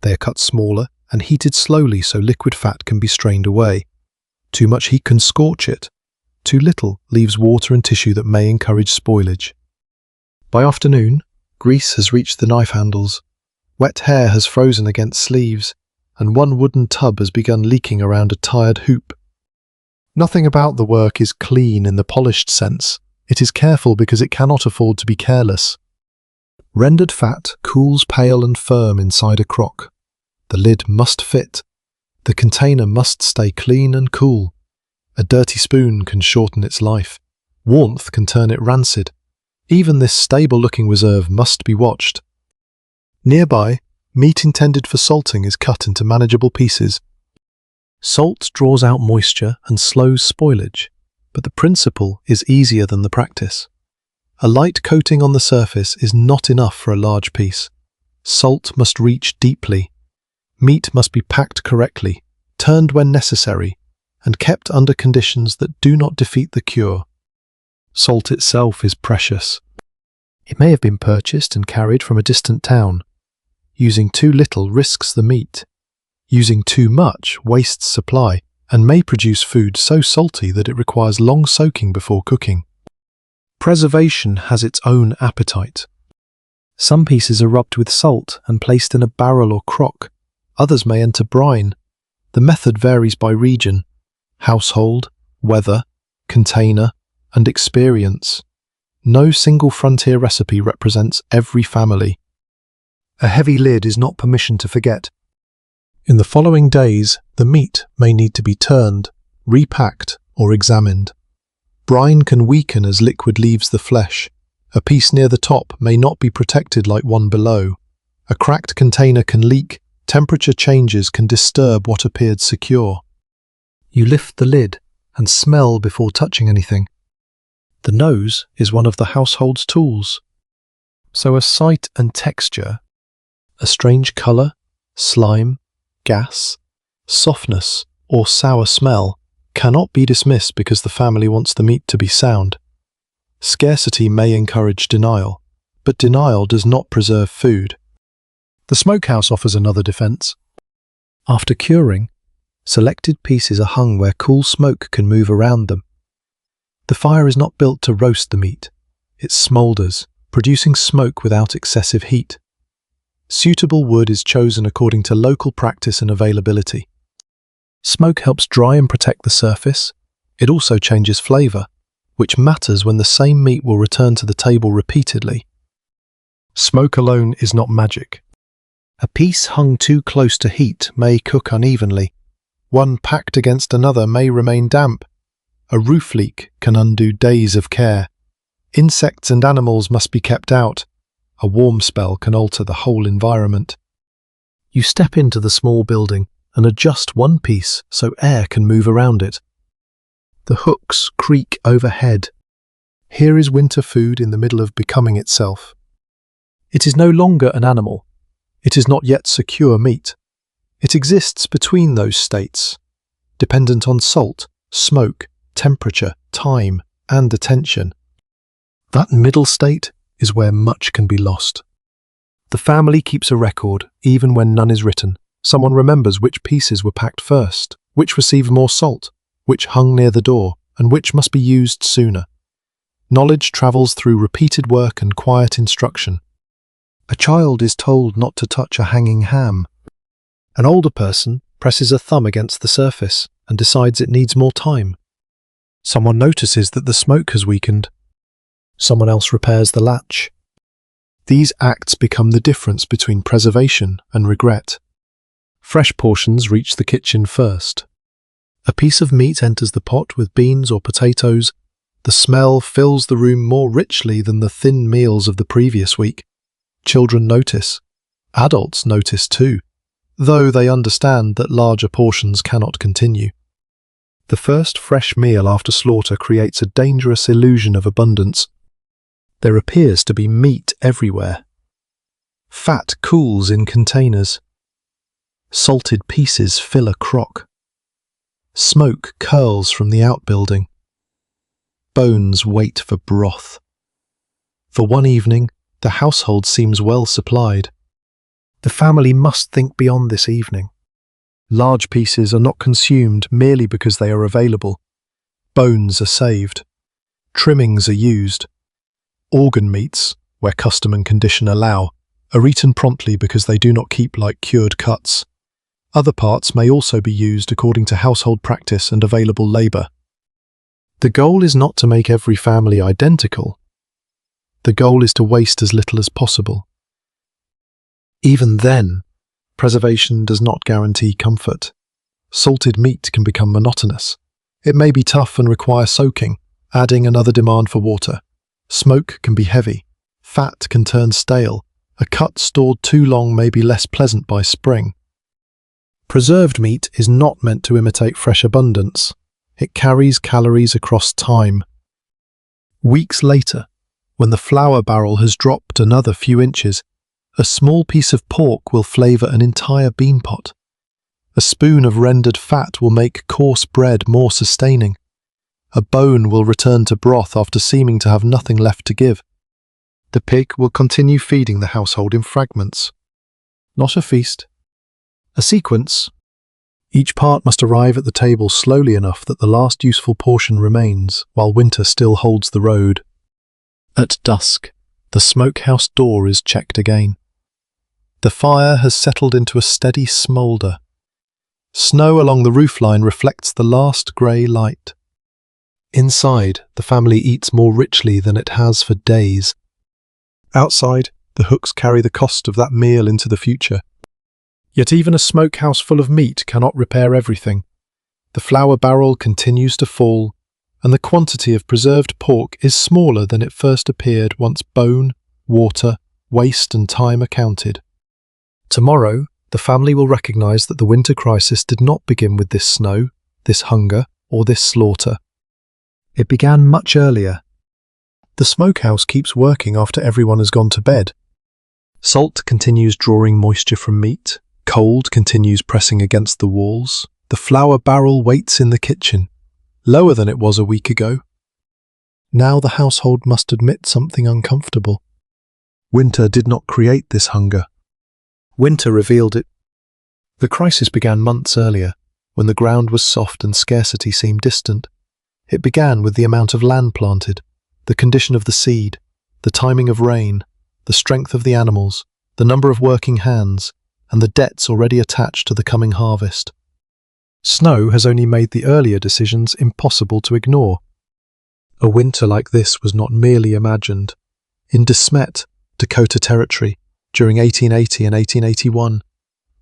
They are cut smaller and heated slowly so liquid fat can be strained away. Too much heat can scorch it. Too little leaves water and tissue that may encourage spoilage. By afternoon, grease has reached the knife handles. Wet hair has frozen against sleeves, and one wooden tub has begun leaking around a tired hoop. Nothing about the work is clean in the polished sense. It is careful because it cannot afford to be careless. Rendered fat cools pale and firm inside a crock. The lid must fit. The container must stay clean and cool. A dirty spoon can shorten its life. Warmth can turn it rancid. Even this stable-looking reserve must be watched. Nearby, meat intended for salting is cut into manageable pieces. Salt draws out moisture and slows spoilage, but the principle is easier than the practice. A light coating on the surface is not enough for a large piece. Salt must reach deeply. Meat must be packed correctly, turned when necessary, and kept under conditions that do not defeat the cure. Salt itself is precious. It may have been purchased and carried from a distant town. Using too little risks the meat. Using too much wastes supply and may produce food so salty that it requires long soaking before cooking. Preservation has its own appetite. Some pieces are rubbed with salt and placed in a barrel or crock. Others may enter brine. The method varies by region, household, weather, container, and experience. No single frontier recipe represents every family. A heavy lid is not permission to forget. In the following days, the meat may need to be turned, repacked, or examined. Brine can weaken as liquid leaves the flesh. A piece near the top may not be protected like one below. A cracked container can leak. Temperature changes can disturb what appeared secure. You lift the lid and smell before touching anything. The nose is one of the household's tools. So a sight and texture, a strange colour, slime, gas, softness, or sour smell cannot be dismissed because the family wants the meat to be sound. Scarcity may encourage denial, but denial does not preserve food. The smokehouse offers another defense. After curing, selected pieces are hung where cool smoke can move around them. The fire is not built to roast the meat. It smoulders, producing smoke without excessive heat. Suitable wood is chosen according to local practice and availability. Smoke helps dry and protect the surface. It also changes flavor, which matters when the same meat will return to the table repeatedly. Smoke alone is not magic. A piece hung too close to heat may cook unevenly. One packed against another may remain damp. A roof leak can undo days of care. Insects and animals must be kept out. A warm spell can alter the whole environment. You step into the small building and adjust one piece so air can move around it. The hooks creak overhead. Here is winter food in the middle of becoming itself. It is no longer an animal. It is not yet secure meat. It exists between those states, dependent on salt, smoke, temperature, time, and attention. That middle state is where much can be lost. The family keeps a record, even when none is written. Someone remembers which pieces were packed first, which received more salt, which hung near the door, and which must be used sooner. Knowledge travels through repeated work and quiet instruction. A child is told not to touch a hanging ham. An older person presses a thumb against the surface and decides it needs more time. Someone notices that the smoke has weakened. Someone else repairs the latch. These acts become the difference between preservation and regret. Fresh portions reach the kitchen first. A piece of meat enters the pot with beans or potatoes. The smell fills the room more richly than the thin meals of the previous week. Children notice. Adults notice too, though they understand that larger portions cannot continue. The first fresh meal after slaughter creates a dangerous illusion of abundance. There appears to be meat everywhere. Fat cools in containers. Salted pieces fill a crock. Smoke curls from the outbuilding. Bones wait for broth. For one evening, the household seems well supplied. The family must think beyond this evening. Large pieces are not consumed merely because they are available. Bones are saved. Trimmings are used. Organ meats, where custom and condition allow, are eaten promptly because they do not keep like cured cuts. Other parts may also be used according to household practice and available labour. The goal is not to make every family identical. The goal is to waste as little as possible. Even then, preservation does not guarantee comfort. Salted meat can become monotonous. It may be tough and require soaking, adding another demand for water. Smoke can be heavy. Fat can turn stale. A cut stored too long may be less pleasant by spring. Preserved meat is not meant to imitate fresh abundance. It carries calories across time. Weeks later, when the flour barrel has dropped another few inches, a small piece of pork will flavour an entire bean pot. A spoon of rendered fat will make coarse bread more sustaining. A bone will return to broth after seeming to have nothing left to give. The pig will continue feeding the household in fragments. Not a feast. A sequence. Each part must arrive at the table slowly enough that the last useful portion remains, while winter still holds the road. At dusk, the smokehouse door is checked again. The fire has settled into a steady smoulder. Snow along the roofline reflects the last grey light. Inside, the family eats more richly than it has for days. Outside, the hooks carry the cost of that meal into the future. Yet even a smokehouse full of meat cannot repair everything. The flour barrel continues to fall, and the quantity of preserved pork is smaller than it first appeared once bone, water, waste and time are counted. Tomorrow, the family will recognise that the winter crisis did not begin with this snow, this hunger, or this slaughter. It began much earlier. The smokehouse keeps working after everyone has gone to bed. Salt continues drawing moisture from meat. Cold continues pressing against the walls. The flour barrel waits in the kitchen, lower than it was a week ago. Now the household must admit something uncomfortable. Winter did not create this hunger. Winter revealed it. The crisis began months earlier, when the ground was soft and scarcity seemed distant. It began with the amount of land planted, the condition of the seed, the timing of rain, the strength of the animals, the number of working hands, and the debts already attached to the coming harvest. Snow has only made the earlier decisions impossible to ignore. A winter like this was not merely imagined. In De Smet, Dakota Territory, during 1880 and 1881,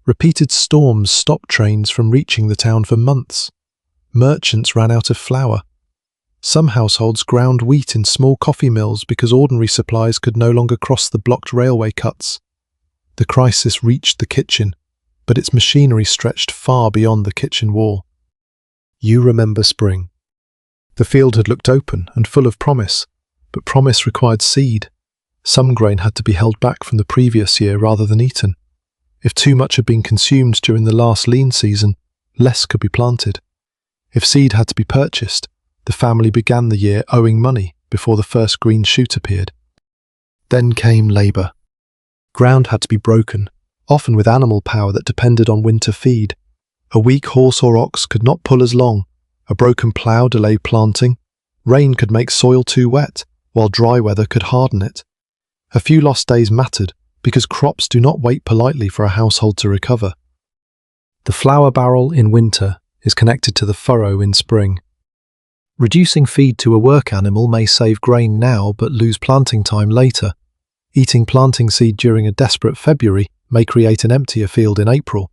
repeated storms stopped trains from reaching the town for months. Merchants ran out of flour. Some households ground wheat in small coffee mills because ordinary supplies could no longer cross the blocked railway cuts. The crisis reached the kitchen, but its machinery stretched far beyond the kitchen wall. You remember spring. The field had looked open and full of promise, but promise required seed. Some grain had to be held back from the previous year rather than eaten. If too much had been consumed during the last lean season, less could be planted. If seed had to be purchased, the family began the year owing money before the first green shoot appeared. Then came labour. Ground had to be broken, often with animal power that depended on winter feed. A weak horse or ox could not pull as long. A broken plough delayed planting. Rain could make soil too wet, while dry weather could harden it. A few lost days mattered, because crops do not wait politely for a household to recover. The flour barrel in winter is connected to the furrow in spring. Reducing feed to a work animal may save grain now but lose planting time later. Eating planting seed during a desperate February may create an emptier field in April.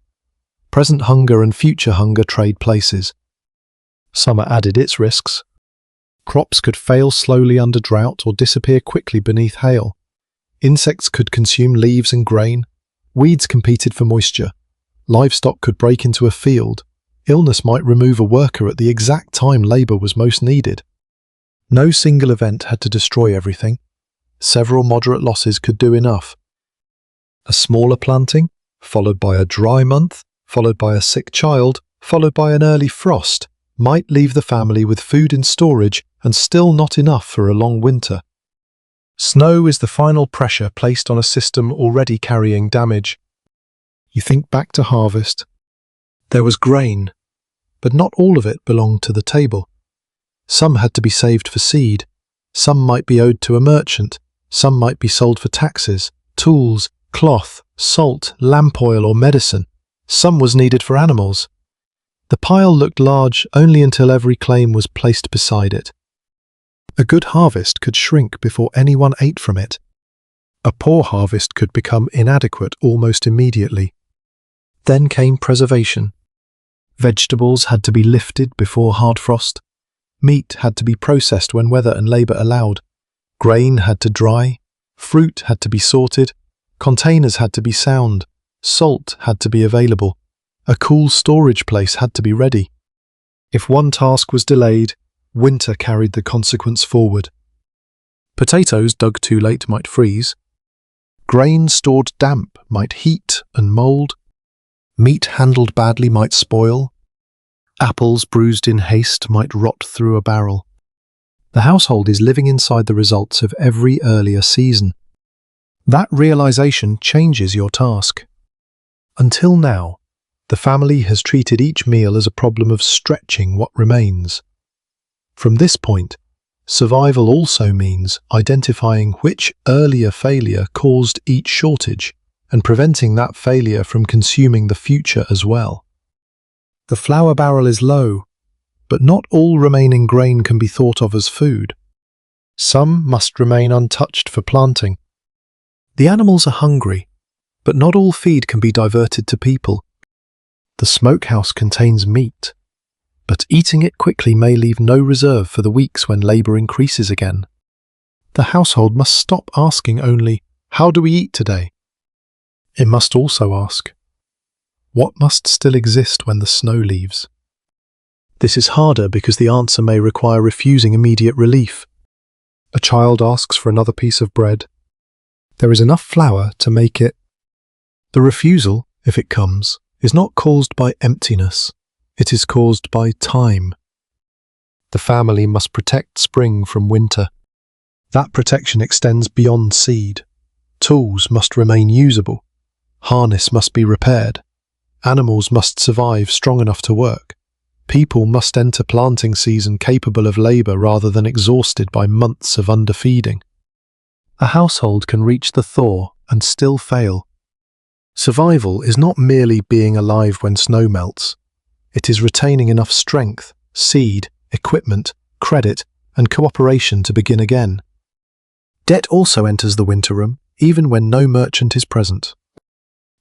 Present hunger and future hunger trade places. Summer added its risks. Crops could fail slowly under drought or disappear quickly beneath hail. Insects could consume leaves and grain. Weeds competed for moisture. Livestock could break into a field. Illness might remove a worker at the exact time labor was most needed. No single event had to destroy everything. Several moderate losses could do enough. A smaller planting, followed by a dry month, followed by a sick child, followed by an early frost, might leave the family with food in storage and still not enough for a long winter. Snow is the final pressure placed on a system already carrying damage. You think back to harvest. There was grain, but not all of it belonged to the table. Some had to be saved for seed, some might be owed to a merchant, some might be sold for taxes, tools, cloth, salt, lamp oil or medicine. Some was needed for animals. The pile looked large only until every claim was placed beside it. A good harvest could shrink before anyone ate from it. A poor harvest could become inadequate almost immediately. Then came preservation. Vegetables had to be lifted before hard frost. Meat had to be processed when weather and labor allowed. Grain had to dry. Fruit had to be sorted. Containers had to be sound. Salt had to be available. A cool storage place had to be ready. If one task was delayed, winter carried the consequence forward. Potatoes dug too late might freeze. Grain stored damp might heat and mold. Meat handled badly might spoil. Apples bruised in haste might rot through a barrel. The household is living inside the results of every earlier season. That realization changes your task. Until now, the family has treated each meal as a problem of stretching what remains. From this point, survival also means identifying which earlier failure caused each shortage and preventing that failure from consuming the future as well. The flour barrel is low, but not all remaining grain can be thought of as food. Some must remain untouched for planting. The animals are hungry, but not all feed can be diverted to people. The smokehouse contains meat, but eating it quickly may leave no reserve for the weeks when labor increases again. The household must stop asking only, "How do we eat today?" It must also ask, "What must still exist when the snow leaves?" This is harder because the answer may require refusing immediate relief. A child asks for another piece of bread. There is enough flour to make it. The refusal, if it comes, is not caused by emptiness. It is caused by time. The family must protect spring from winter. That protection extends beyond seed. Tools must remain usable. Harness must be repaired. Animals must survive strong enough to work. People must enter planting season capable of labor rather than exhausted by months of underfeeding. A household can reach the thaw and still fail. Survival is not merely being alive when snow melts. It is retaining enough strength, seed, equipment, credit, and cooperation to begin again. Debt also enters the winter room, even when no merchant is present.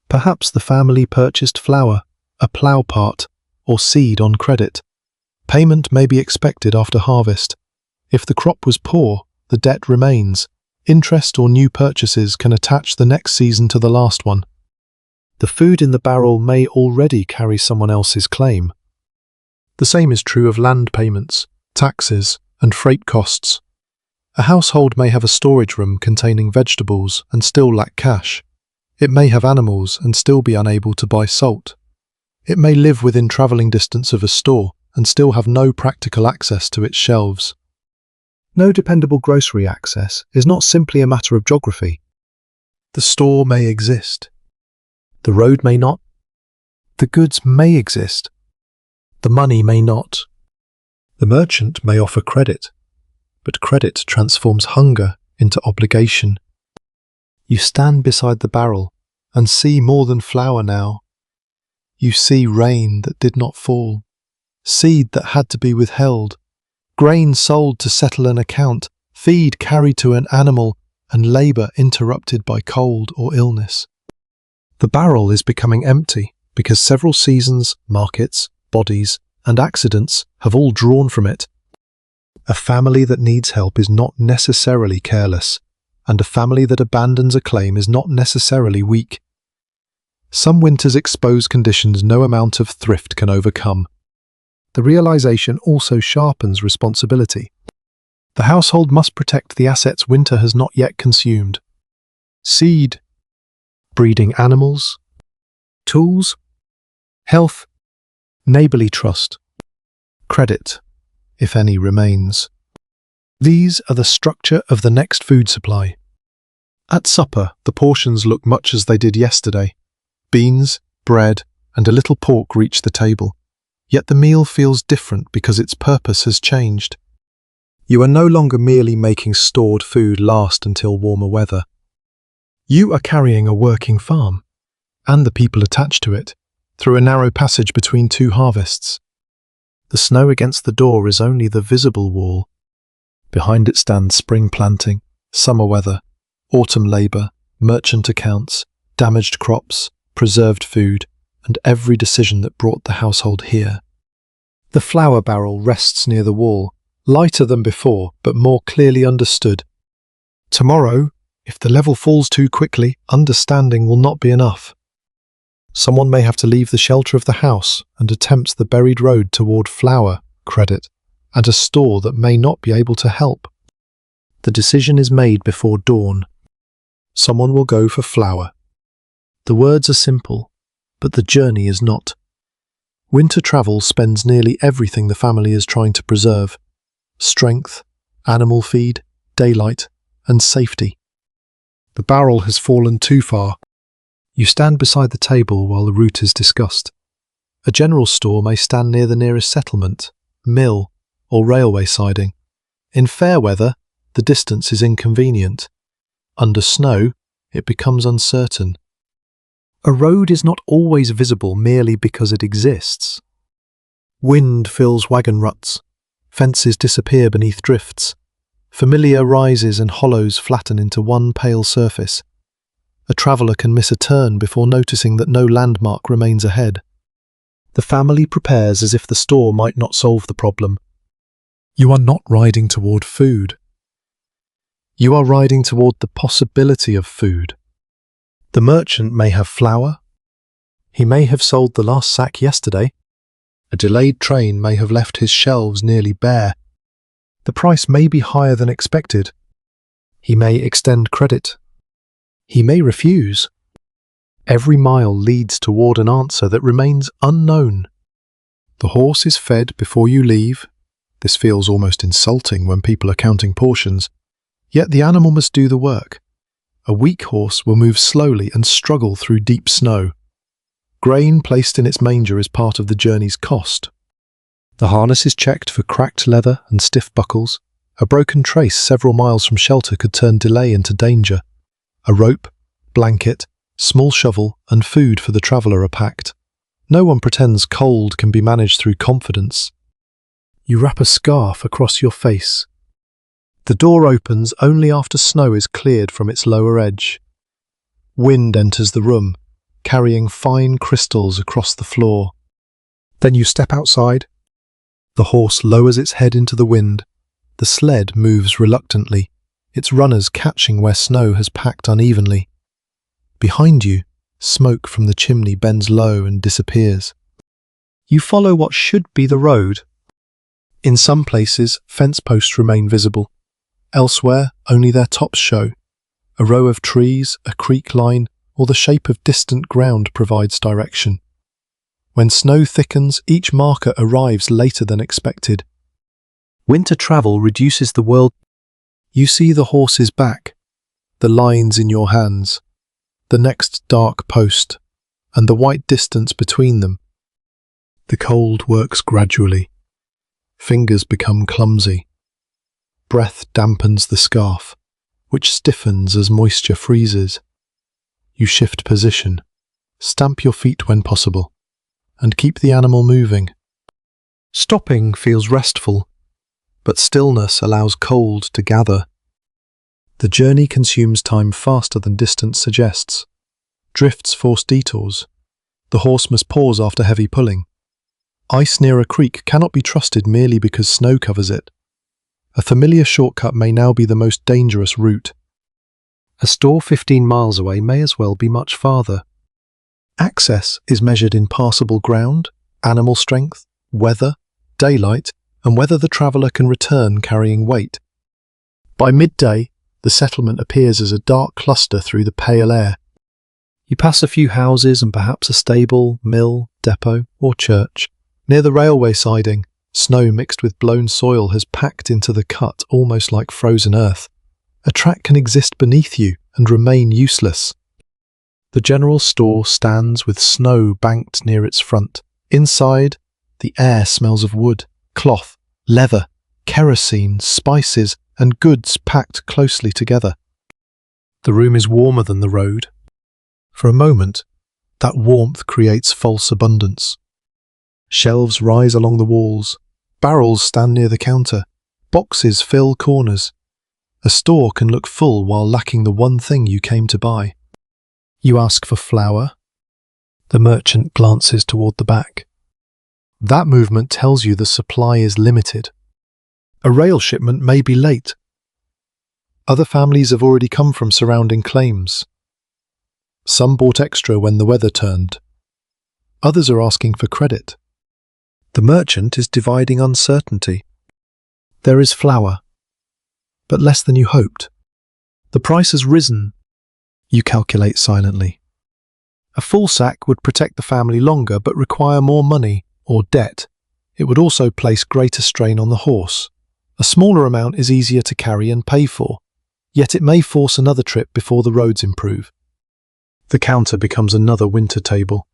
Perhaps the family purchased flour, a plough part, or seed on credit. Payment may be expected after harvest. If the crop was poor, the debt remains. Interest or new purchases can attach the next season to the last one. The food in the barrel may already carry someone else's claim. The same is true of land payments, taxes, and freight costs. A household may have a storage room containing vegetables and still lack cash. It may have animals and still be unable to buy salt. It may live within travelling distance of a store and still have no practical access to its shelves. No dependable grocery access is not simply a matter of geography. The store may exist. The road may not. The goods may exist. The money may not. The merchant may offer credit, but credit transforms hunger into obligation. You stand beside the barrel and see more than flour now. You see rain that did not fall, seed that had to be withheld, grain sold to settle an account, feed carried to an animal, and labour interrupted by cold or illness. The barrel is becoming empty because several seasons, markets, bodies, and accidents have all drawn from it. A family that needs help is not necessarily careless, and a family that abandons a claim is not necessarily weak. Some winters expose conditions no amount of thrift can overcome. The realization also sharpens responsibility. The household must protect the assets winter has not yet consumed. Seed, breeding animals, tools, health, neighbourly trust, credit, if any remains. These are the structure of the next food supply. At supper, the portions look much as they did yesterday. Beans, bread, and a little pork reach the table. Yet the meal feels different because its purpose has changed. You are no longer merely making stored food last until warmer weather. You are carrying a working farm, and the people attached to it, through a narrow passage between two harvests. The snow against the door is only the visible wall. Behind it stands spring planting, summer weather, autumn labour, merchant accounts, damaged crops, preserved food, and every decision that brought the household here. The flour barrel rests near the wall, lighter than before, but more clearly understood. Tomorrow, if the level falls too quickly, understanding will not be enough. Someone may have to leave the shelter of the house and attempt the buried road toward flour, credit, and a store that may not be able to help. The decision is made before dawn. Someone will go for flour. The words are simple, but the journey is not. Winter travel spends nearly everything the family is trying to preserve: strength, animal feed, daylight, and safety. The barrel has fallen too far. You stand beside the table while the route is discussed. A general store may stand near the nearest settlement, mill, or railway siding. In fair weather, the distance is inconvenient. Under snow, it becomes uncertain. A road is not always visible merely because it exists. Wind fills wagon ruts. Fences disappear beneath drifts. Familiar rises and hollows flatten into one pale surface. A traveller can miss a turn before noticing that no landmark remains ahead. The family prepares as if the store might not solve the problem. You are not riding toward food. You are riding toward the possibility of food. The merchant may have flour. He may have sold the last sack yesterday. A delayed train may have left his shelves nearly bare. The price may be higher than expected. He may extend credit. He may refuse. Every mile leads toward an answer that remains unknown. The horse is fed before you leave. This feels almost insulting when people are counting portions. Yet the animal must do the work. A weak horse will move slowly and struggle through deep snow. Grain placed in its manger is part of the journey's cost. The harness is checked for cracked leather and stiff buckles. A broken trace several miles from shelter could turn delay into danger. A rope, blanket, small shovel, and food for the traveller are packed. No one pretends cold can be managed through confidence. You wrap a scarf across your face. The door opens only after snow is cleared from its lower edge. Wind enters the room, carrying fine crystals across the floor. Then you step outside. The horse lowers its head into the wind. The sled moves reluctantly, its runners catching where snow has packed unevenly. Behind you, smoke from the chimney bends low and disappears. You follow what should be the road. In some places, fence posts remain visible. Elsewhere, only their tops show. A row of trees, a creek line, or the shape of distant ground provides direction. When snow thickens, each marker arrives later than expected. Winter travel reduces the world. You see the horse's back, the lines in your hands, the next dark post, and the white distance between them. The cold works gradually. Fingers become clumsy. Breath dampens the scarf, which stiffens as moisture freezes. You shift position. Stamp your feet when possible. and keep the animal moving. Stopping feels restful, but stillness allows cold to gather. The journey consumes time faster than distance suggests. Drifts force detours. The horse must pause after heavy pulling. Ice near a creek cannot be trusted merely because snow covers it. A familiar shortcut may now be the most dangerous route. A store 15 miles away may as well be much farther. Access is measured in passable ground, animal strength, weather, daylight, and whether the traveller can return carrying weight. By midday, the settlement appears as a dark cluster through the pale air. You pass a few houses and perhaps a stable, mill, depot, or church. Near the railway siding, snow mixed with blown soil has packed into the cut almost like frozen earth. A track can exist beneath you and remain useless. The general store stands with snow banked near its front. Inside, the air smells of wood, cloth, leather, kerosene, spices, and goods packed closely together. The room is warmer than the road. For a moment, that warmth creates false abundance. Shelves rise along the walls, barrels stand near the counter, boxes fill corners. A store can look full while lacking the one thing you came to buy. You ask for flour. The merchant glances toward the back. That movement tells you the supply is limited. A rail shipment may be late. Other families have already come from surrounding claims. Some bought extra when the weather turned. Others are asking for credit. The merchant is dividing uncertainty. There is flour, but less than you hoped. The price has risen. You calculate silently. A full sack would protect the family longer but require more money or debt. It would also place greater strain on the horse. A smaller amount is easier to carry and pay for, yet it may force another trip before the roads improve. The counter becomes another winter table.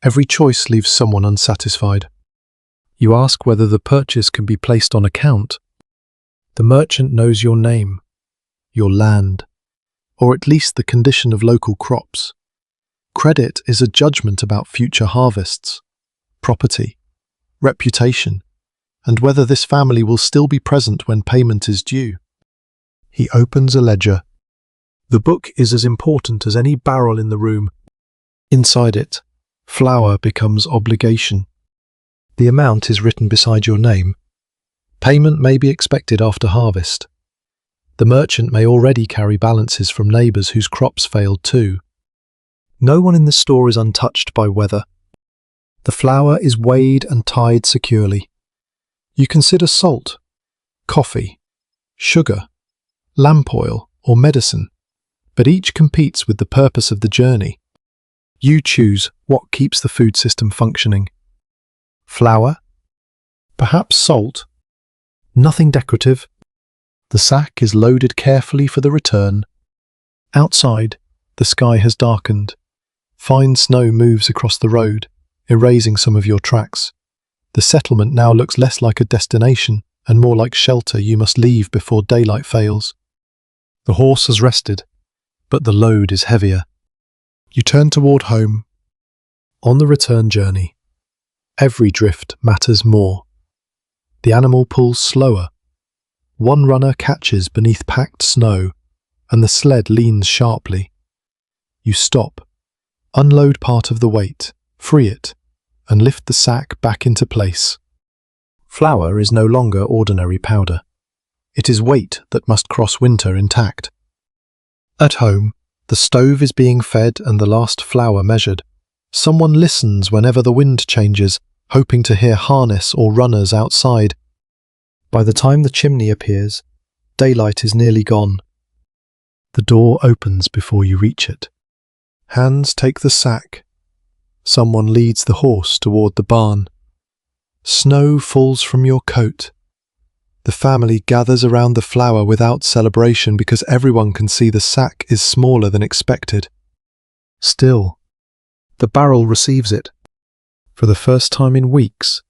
Every choice leaves someone unsatisfied. You ask whether the purchase can be placed on account. The merchant knows your name, your land, or at least the condition of local crops. Credit is a judgment about future harvests, property, reputation, and whether this family will still be present when payment is due. He opens a ledger. The book is as important as any barrel in the room. Inside it, flour becomes obligation. The amount is written beside your name. Payment may be expected after harvest. The merchant may already carry balances from neighbours whose crops failed too. No one in the store is untouched by weather. The flour is weighed and tied securely. You consider salt, coffee, sugar, lamp oil, or medicine, but each competes with the purpose of the journey. You choose what keeps the food system functioning. Flour? Perhaps salt? Nothing decorative. The sack is loaded carefully for the return. Outside, the sky has darkened. Fine snow moves across the road, erasing some of your tracks. The settlement now looks less like a destination and more like shelter you must leave before daylight fails. The horse has rested, but the load is heavier. You turn toward home. On the return journey, every drift matters more. The animal pulls slower. One runner catches beneath packed snow, and the sled leans sharply. You stop, unload part of the weight, free it, and lift the sack back into place. Flour is no longer ordinary powder. It is weight that must cross winter intact. At home, the stove is being fed and the last flour measured. Someone listens whenever the wind changes, hoping to hear harness or runners outside. By the time the chimney appears, daylight is nearly gone. The door opens before you reach it. Hands take the sack. Someone leads the horse toward the barn. Snow falls from your coat. The family gathers around the flour without celebration because everyone can see the sack is smaller than expected. Still, the barrel receives it. For the first time in weeks,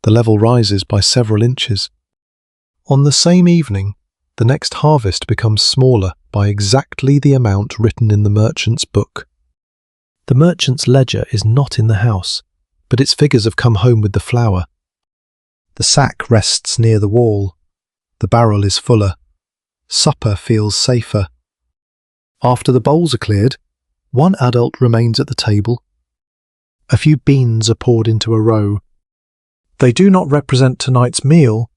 the level rises by several inches. On the same evening, the next harvest becomes smaller by exactly the amount written in the merchant's book. The merchant's ledger is not in the house, but its figures have come home with the flour. The sack rests near the wall. The barrel is fuller. Supper feels safer. After the bowls are cleared, one adult remains at the table. A few beans are poured into a row. They do not represent tonight's meal.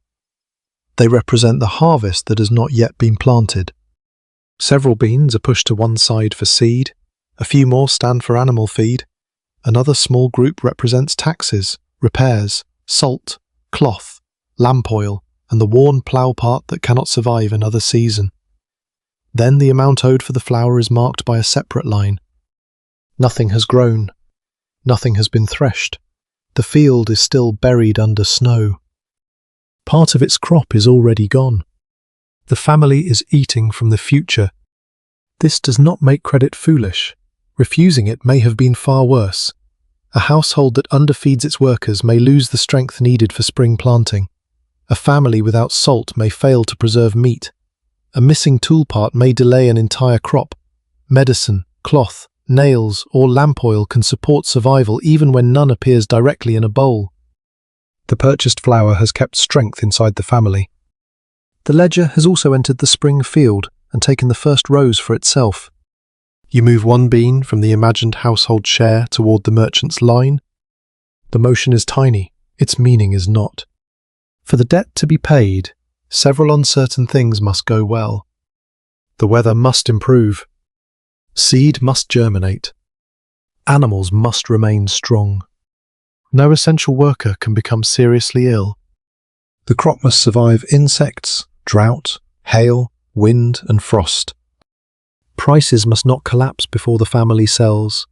They represent the harvest that has not yet been planted. Several beans are pushed to one side for seed. A few more stand for animal feed. Another small group represents taxes, repairs, salt, cloth, lamp oil, and the worn plough part that cannot survive another season. Then the amount owed for the flour is marked by a separate line. Nothing has grown. Nothing has been threshed. The field is still buried under snow. Part of its crop is already gone. The family is eating from the future. This does not make credit foolish. Refusing it may have been far worse. A household that underfeeds its workers may lose the strength needed for spring planting. A family without salt may fail to preserve meat. A missing tool part may delay an entire crop. Medicine, cloth, nails, or lamp oil can support survival even when none appears directly in a bowl. The purchased flour has kept strength inside the family. The ledger has also entered the spring field and taken the first rows for itself. You move one bean from the imagined household share toward the merchant's line. The motion is tiny, its meaning is not. For the debt to be paid, several uncertain things must go well. The weather must improve. Seed must germinate. Animals must remain strong. No essential worker can become seriously ill. The crop must survive insects, drought, hail, wind, and frost. Prices must not collapse before the family sells.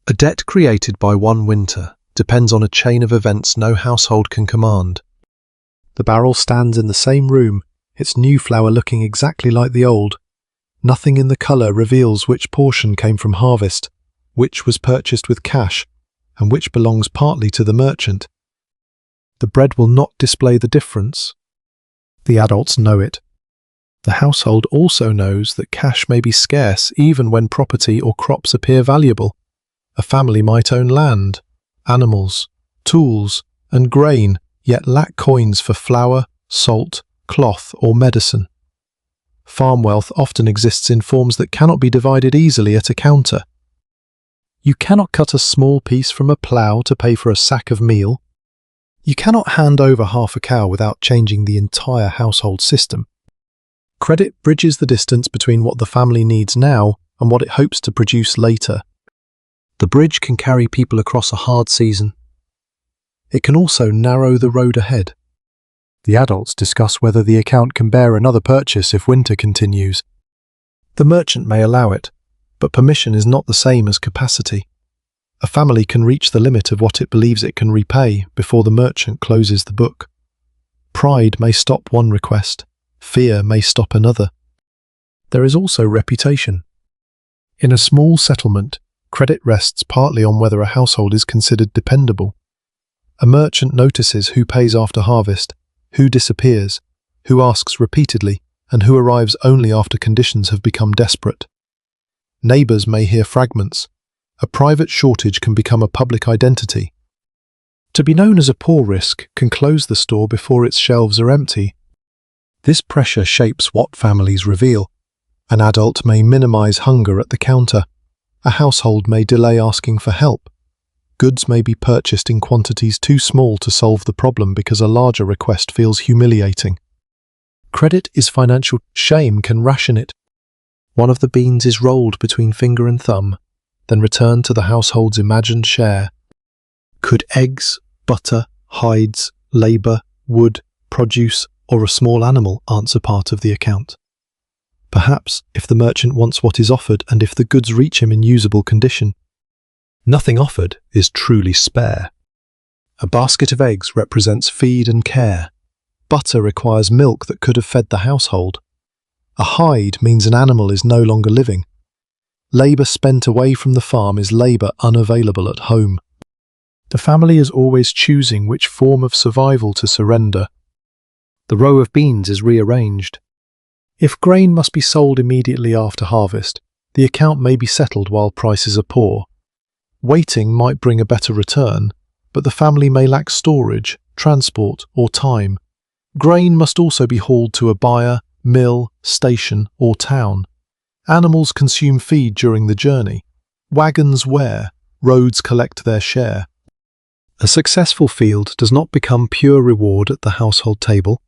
A debt created by one winter depends on a chain of events no household can command. The barrel stands in the same room, its new flour looking exactly like the old. Nothing in the colour reveals which portion came from harvest, which was purchased with cash, and which belongs partly to the merchant. The bread will not display the difference. The adults know it. The household also knows that cash may be scarce even when property or crops appear valuable. A family might own land, animals, tools, and grain, yet lack coins for flour, salt, cloth, or medicine. Farm wealth often exists in forms that cannot be divided easily at a counter. You cannot cut a small piece from a plough to pay for a sack of meal. You cannot hand over half a cow without changing the entire household system. Credit bridges the distance between what the family needs now and what it hopes to produce later. The bridge can carry people across a hard season. It can also narrow the road ahead. The adults discuss whether the account can bear another purchase if winter continues. The merchant may allow it, but permission is not the same as capacity. A family can reach the limit of what it believes it can repay before the merchant closes the book. Pride may stop one request. Fear may stop another. There is also reputation. In a small settlement, credit rests partly on whether a household is considered dependable. A merchant notices who pays after harvest, who disappears, who asks repeatedly, and who arrives only after conditions have become desperate. Neighbours may hear fragments. A private shortage can become a public identity. To be known as a poor risk can close the store before its shelves are empty. This pressure shapes what families reveal. An adult may minimize hunger at the counter. A household may delay asking for help. Goods may be purchased in quantities too small to solve the problem because a larger request feels humiliating. Credit is financial. Shame can ration it. One of the beans is rolled between finger and thumb, then returned to the household's imagined share. Could eggs, butter, hides, labour, wood, produce, or a small animal answer part of the account? Perhaps, if the merchant wants what is offered and if the goods reach him in usable condition. Nothing offered is truly spare. A basket of eggs represents feed and care. Butter requires milk that could have fed the household. A hide means an animal is no longer living. Labour spent away from the farm is labour unavailable at home. The family is always choosing which form of survival to surrender. The row of beans is rearranged. If grain must be sold immediately after harvest, the account may be settled while prices are poor. Waiting might bring a better return, but the family may lack storage, transport, or time. Grain must also be hauled to a buyer, mill, station, or town. Animals consume feed during the journey. Wagons wear, roads collect their share. A successful field does not become pure reward at the household table.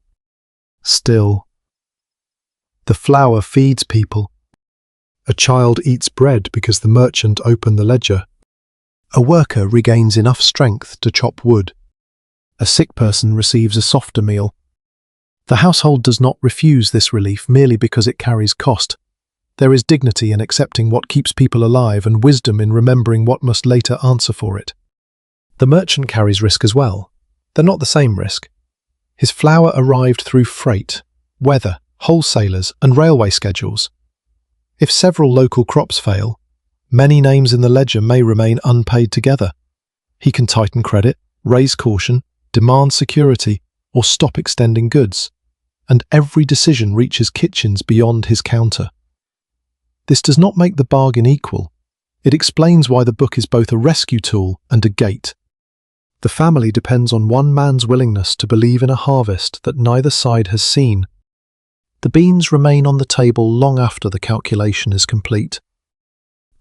Still, the flour feeds people. A child eats bread because the merchant opened the ledger. A worker regains enough strength to chop wood. A sick person receives a softer meal. The household does not refuse this relief merely because it carries cost. There is dignity in accepting what keeps people alive and wisdom in remembering what must later answer for it. The merchant carries risk as well. They're not the same risk. His flour arrived through freight, weather, wholesalers, and railway schedules. If several local crops fail, many names in the ledger may remain unpaid together. He can tighten credit, raise caution, demand security, or stop extending goods. And every decision reaches kitchens beyond his counter. This does not make the bargain equal. It explains why the book is both a rescue tool and a gate. The family depends on one man's willingness to believe in a harvest that neither side has seen. The beans remain on the table long after the calculation is complete.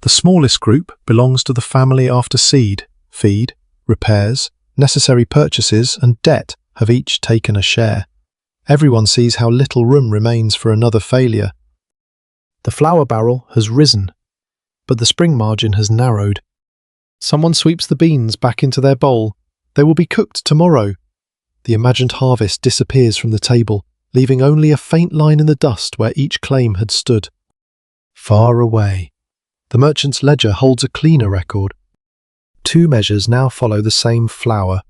The smallest group belongs to the family after seed, feed, repairs, necessary purchases, and debt have each taken a share. Everyone sees how little room remains for another failure. The flour barrel has risen, but the spring margin has narrowed. Someone sweeps the beans back into their bowl. They will be cooked tomorrow. The imagined harvest disappears from the table, leaving only a faint line in the dust where each claim had stood. Far away, the merchant's ledger holds a cleaner record. Two measures now follow the same flour.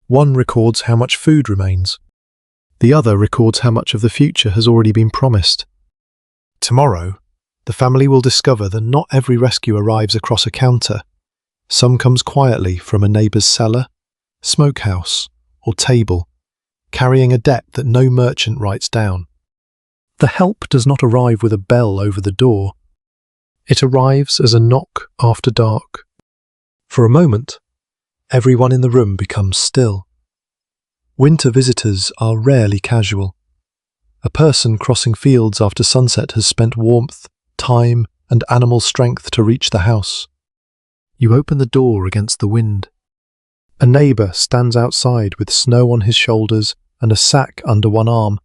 One records how much food remains. The other records how much of the future has already been promised. Tomorrow, the family will discover that not every rescue arrives across a counter. Some comes quietly from a neighbour's cellar, smokehouse, or table, carrying a debt that no merchant writes down. The help does not arrive with a bell over the door. It arrives as a knock after dark. For a moment, everyone in the room becomes still. Winter visitors are rarely casual. A person crossing fields after sunset has spent warmth, time, and animal strength to reach the house. You open the door against the wind. A neighbour stands outside with snow on his shoulders and a sack under one arm.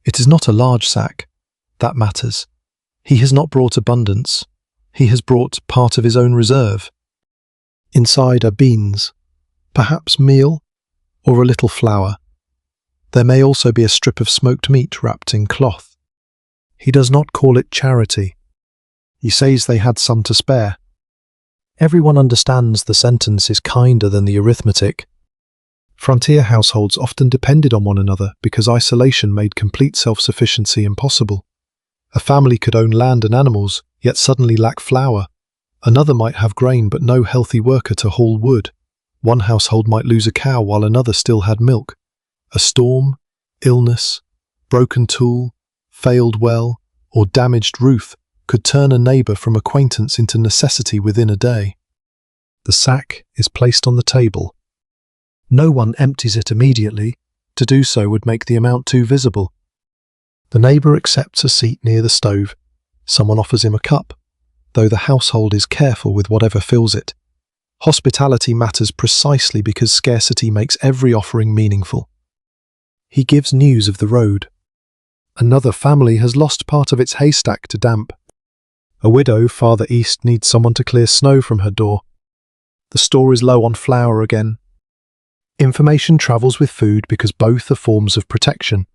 It is not a large sack. That matters. He has not brought abundance. He has brought part of his own reserve. Inside are beans, perhaps meal, or a little flour. There may also be a strip of smoked meat wrapped in cloth. He does not call it charity. He says they had some to spare. Everyone understands the sentence is kinder than the arithmetic. Frontier households often depended on one another because isolation made complete self-sufficiency impossible. A family could own land and animals, yet suddenly lack flour. Another might have grain but no healthy worker to haul wood. One household might lose a cow while another still had milk. A storm, illness, broken tool, failed well, or damaged roof could turn a neighbour from acquaintance into necessity within a day. The sack is placed on the table. No one empties it immediately. To do so would make the amount too visible. The neighbour accepts a seat near the stove. Someone offers him a cup, though the household is careful with whatever fills it. Hospitality matters precisely because scarcity makes every offering meaningful. He gives news of the road. Another family has lost part of its haystack to damp. A widow farther east needs someone to clear snow from her door. The store is low on flour again. Information travels with food because both are forms of protection.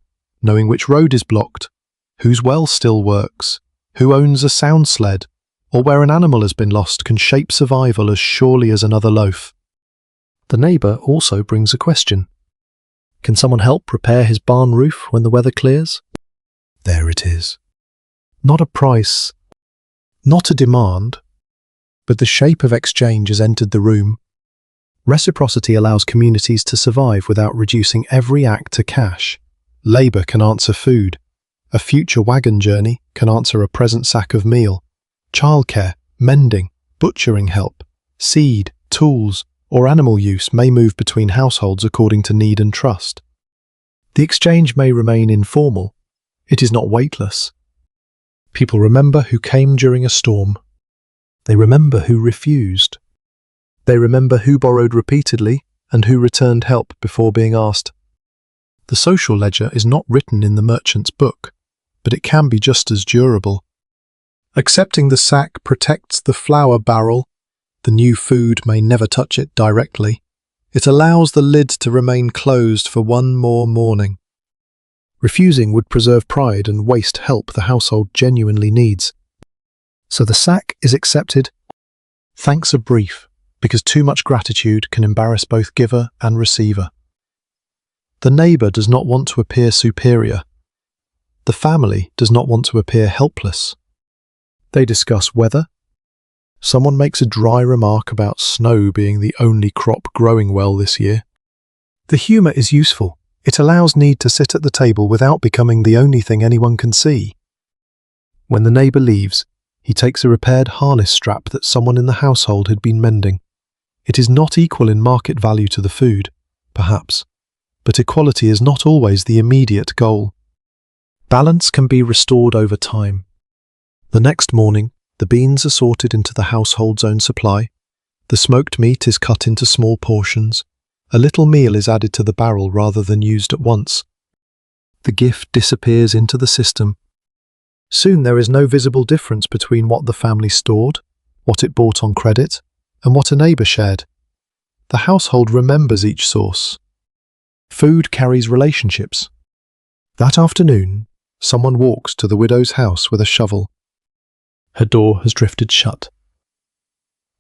Knowing which road is blocked, whose well still works, who owns a sound sled, or where an animal has been lost can shape survival as surely as another loaf. The neighbour also brings a question. Can someone help repair his barn roof when the weather clears? There it is. Not a price, not a demand, but the shape of exchange has entered the room. Reciprocity allows communities to survive without reducing every act to cash. Labour can answer food. A future wagon journey can answer a present sack of meal. Childcare, mending, butchering help, seed, tools, or animal use may move between households according to need and trust. The exchange may remain informal. It is not weightless. People remember who came during a storm. They remember who refused. They remember who borrowed repeatedly and who returned help before being asked. The social ledger is not written in the merchant's book, but it can be just as durable. Accepting the sack protects the flour barrel. The new food may never touch it directly. It allows the lid to remain closed for one more morning. Refusing would preserve pride and waste help the household genuinely needs. So the sack is accepted. Thanks are brief, because too much gratitude can embarrass both giver and receiver. The neighbour does not want to appear superior. The family does not want to appear helpless. They discuss weather. Someone makes a dry remark about snow being the only crop growing well this year. The humour is useful. It allows need to sit at the table without becoming the only thing anyone can see. When the neighbour leaves, he takes a repaired harness strap that someone in the household had been mending. It is not equal in market value to the food, perhaps, but equality is not always the immediate goal. Balance can be restored over time. The next morning, the beans are sorted into the household's own supply. The smoked meat is cut into small portions. A little meal is added to the barrel rather than used at once. The gift disappears into the system. Soon there is no visible difference between what the family stored, what it bought on credit, and what a neighbour shared. The household remembers each source. Food carries relationships. That afternoon, someone walks to the widow's house with a shovel. Her door has drifted shut.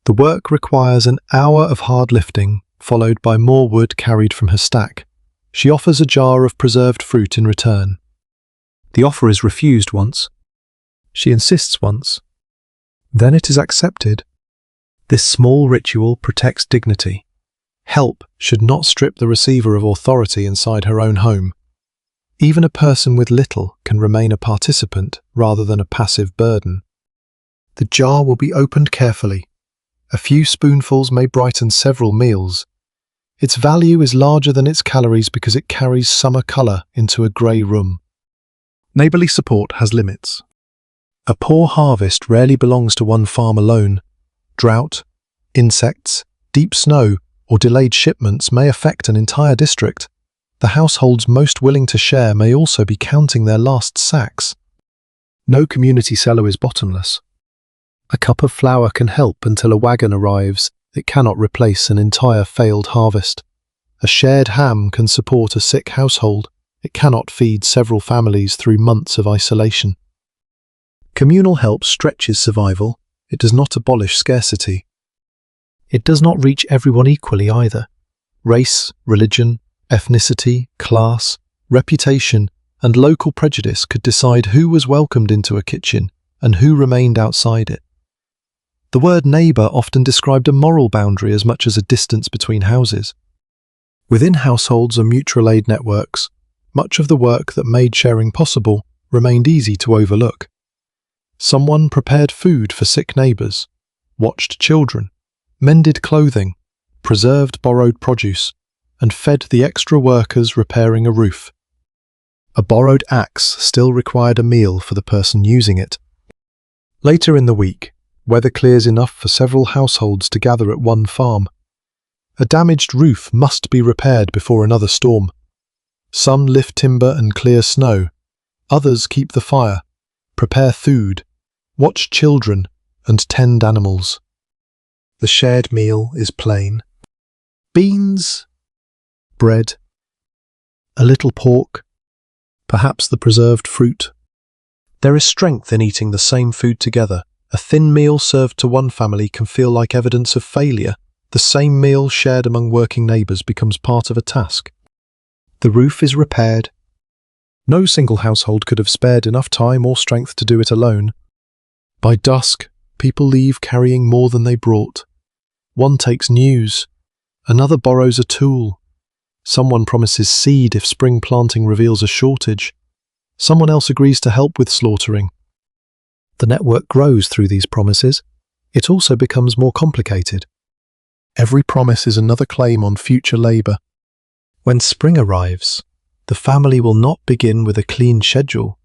The work requires an hour of hard lifting, followed by more wood carried from her stack. She offers a jar of preserved fruit in return. The offer is refused once. She insists once. Then it is accepted. This small ritual protects dignity. Help should not strip the receiver of authority inside her own home. Even a person with little can remain a participant rather than a passive burden. The jar will be opened carefully. A few spoonfuls may brighten several meals. Its value is larger than its calories because it carries summer colour into a grey room. Neighbourly support has limits. A poor harvest rarely belongs to one farm alone. Drought, insects, deep snow, or delayed shipments may affect an entire district. The households most willing to share may also be counting their last sacks. No community cellar is bottomless. A cup of flour can help until a wagon arrives. It cannot replace an entire failed harvest. A shared ham can support a sick household. It cannot feed several families through months of isolation. Communal help stretches survival. It does not abolish scarcity. It does not reach everyone equally either. Race, religion, ethnicity, class, reputation, and local prejudice could decide who was welcomed into a kitchen and who remained outside it. The word neighbour often described a moral boundary as much as a distance between houses. Within households or mutual aid networks, much of the work that made sharing possible remained easy to overlook. Someone prepared food for sick neighbours, watched children, mended clothing, preserved borrowed produce, and fed the extra workers repairing a roof. A borrowed axe still required a meal for the person using it. Later in the week, weather clears enough for several households to gather at one farm. A damaged roof must be repaired before another storm. Some lift timber and clear snow. Others keep the fire, prepare food, watch children, and tend animals. The shared meal is plain. Beans, bread, a little pork, perhaps the preserved fruit. There is strength in eating the same food together. A thin meal served to one family can feel like evidence of failure. The same meal shared among working neighbours becomes part of a task. The roof is repaired. No single household could have spared enough time or strength to do it alone. By dusk, people leave carrying more than they brought. One takes news. Another borrows a tool. Someone promises seed if spring planting reveals a shortage. Someone else agrees to help with slaughtering. The network grows through these promises. It also becomes more complicated. Every promise is another claim on future labour. When spring arrives, the family will not begin with a clean schedule.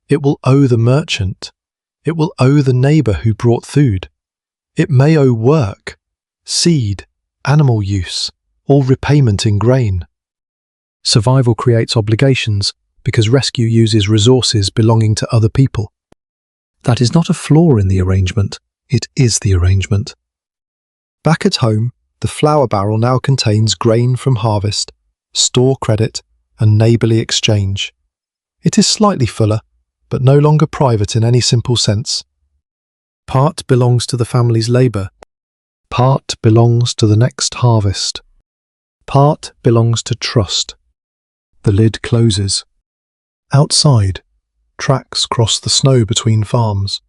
It will owe the merchant. It will owe the neighbour who brought food. It may owe work, seed, animal use, or repayment in grain. Survival creates obligations because rescue uses resources belonging to other people. That is not a flaw in the arrangement, it is the arrangement. Back at home, the flour barrel now contains grain from harvest, store credit, and neighbourly exchange. It is slightly fuller, but no longer private in any simple sense. Part belongs to the family's labour. Part belongs to the next harvest. Part belongs to trust. The lid closes. Outside, tracks cross the snow between farms,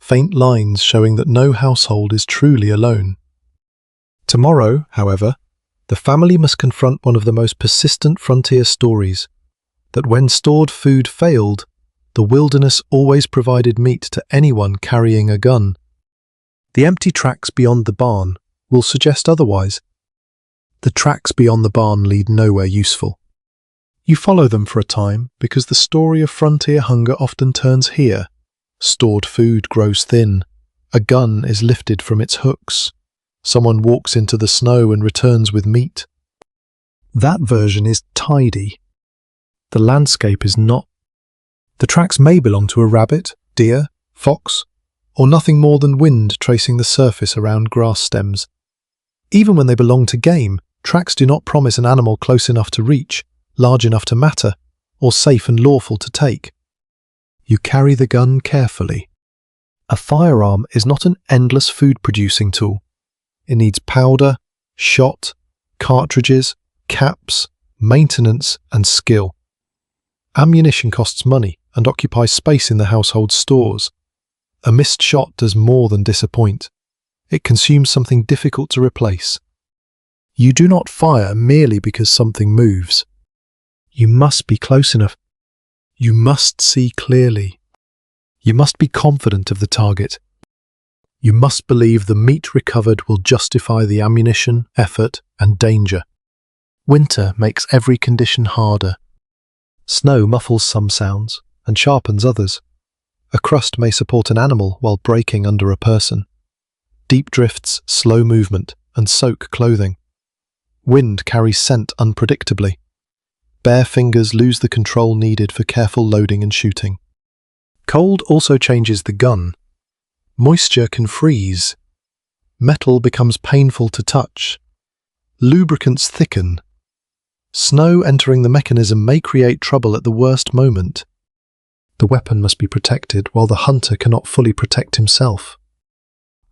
faint lines showing that no household is truly alone. Tomorrow, however, the family must confront one of the most persistent frontier stories, that when stored food failed, the wilderness always provided meat to anyone carrying a gun. The empty tracks beyond the barn will suggest otherwise. The tracks beyond the barn lead nowhere useful. You follow them for a time because the story of frontier hunger often turns here. Stored food grows thin. A gun is lifted from its hooks. Someone walks into the snow and returns with meat. That version is tidy. The landscape is not. The tracks may belong to a rabbit, deer, fox, or nothing more than wind tracing the surface around grass stems. Even when they belong to game, tracks do not promise an animal close enough to reach, large enough to matter, or safe and lawful to take. You carry the gun carefully. A firearm is not an endless food-producing tool. It needs powder, shot, cartridges, caps, maintenance, and skill. Ammunition costs money and occupies space in the household stores. A missed shot does more than disappoint. It consumes something difficult to replace. You do not fire merely because something moves. You must be close enough. You must see clearly. You must be confident of the target. You must believe the meat recovered will justify the ammunition, effort, and danger. Winter makes every condition harder. Snow muffles some sounds and sharpens others. A crust may support an animal while breaking under a person. Deep drifts slow movement and soak clothing. Wind carries scent unpredictably. Bare fingers lose the control needed for careful loading and shooting. Cold also changes the gun. Moisture can freeze. Metal becomes painful to touch. Lubricants thicken. Snow entering the mechanism may create trouble at the worst moment. The weapon must be protected while the hunter cannot fully protect himself.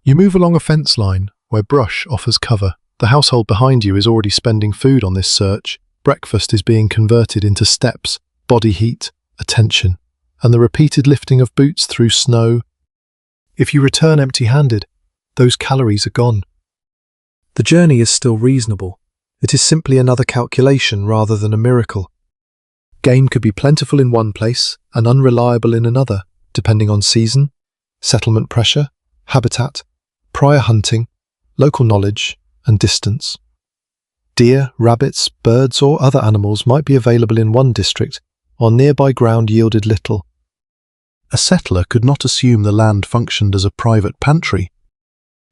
You move along a fence line where brush offers cover. The household behind you is already spending food on this search. Breakfast is being converted into steps, body heat, attention, and the repeated lifting of boots through snow. If you return empty-handed, those calories are gone. The journey is still reasonable. It is simply another calculation rather than a miracle. Game could be plentiful in one place and unreliable in another, depending on season, settlement pressure, habitat, prior hunting, local knowledge, and distance. Deer, rabbits, birds, or other animals might be available in one district, while nearby ground yielded little. A settler could not assume the land functioned as a private pantry.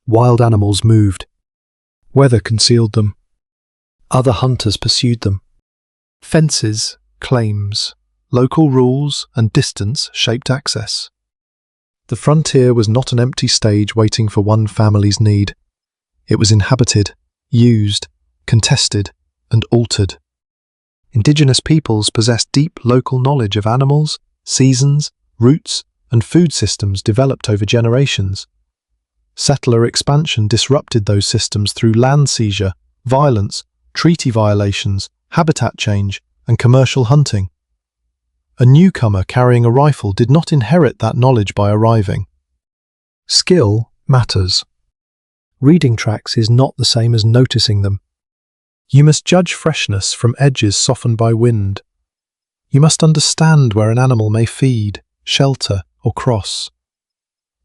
Wild animals moved. Weather concealed them. Other hunters pursued them. Fences, claims, local rules, and distance shaped access. The frontier was not an empty stage waiting for one family's need. It was inhabited, used, contested, and altered. Indigenous peoples possessed deep local knowledge of animals, seasons, routes, and food systems developed over generations. Settler expansion disrupted those systems through land seizure, violence, treaty violations, habitat change, and commercial hunting. A newcomer carrying a rifle did not inherit that knowledge by arriving. Skill matters. Reading tracks is not the same as noticing them. You must judge freshness from edges softened by wind. You must understand where an animal may feed, shelter, or cross.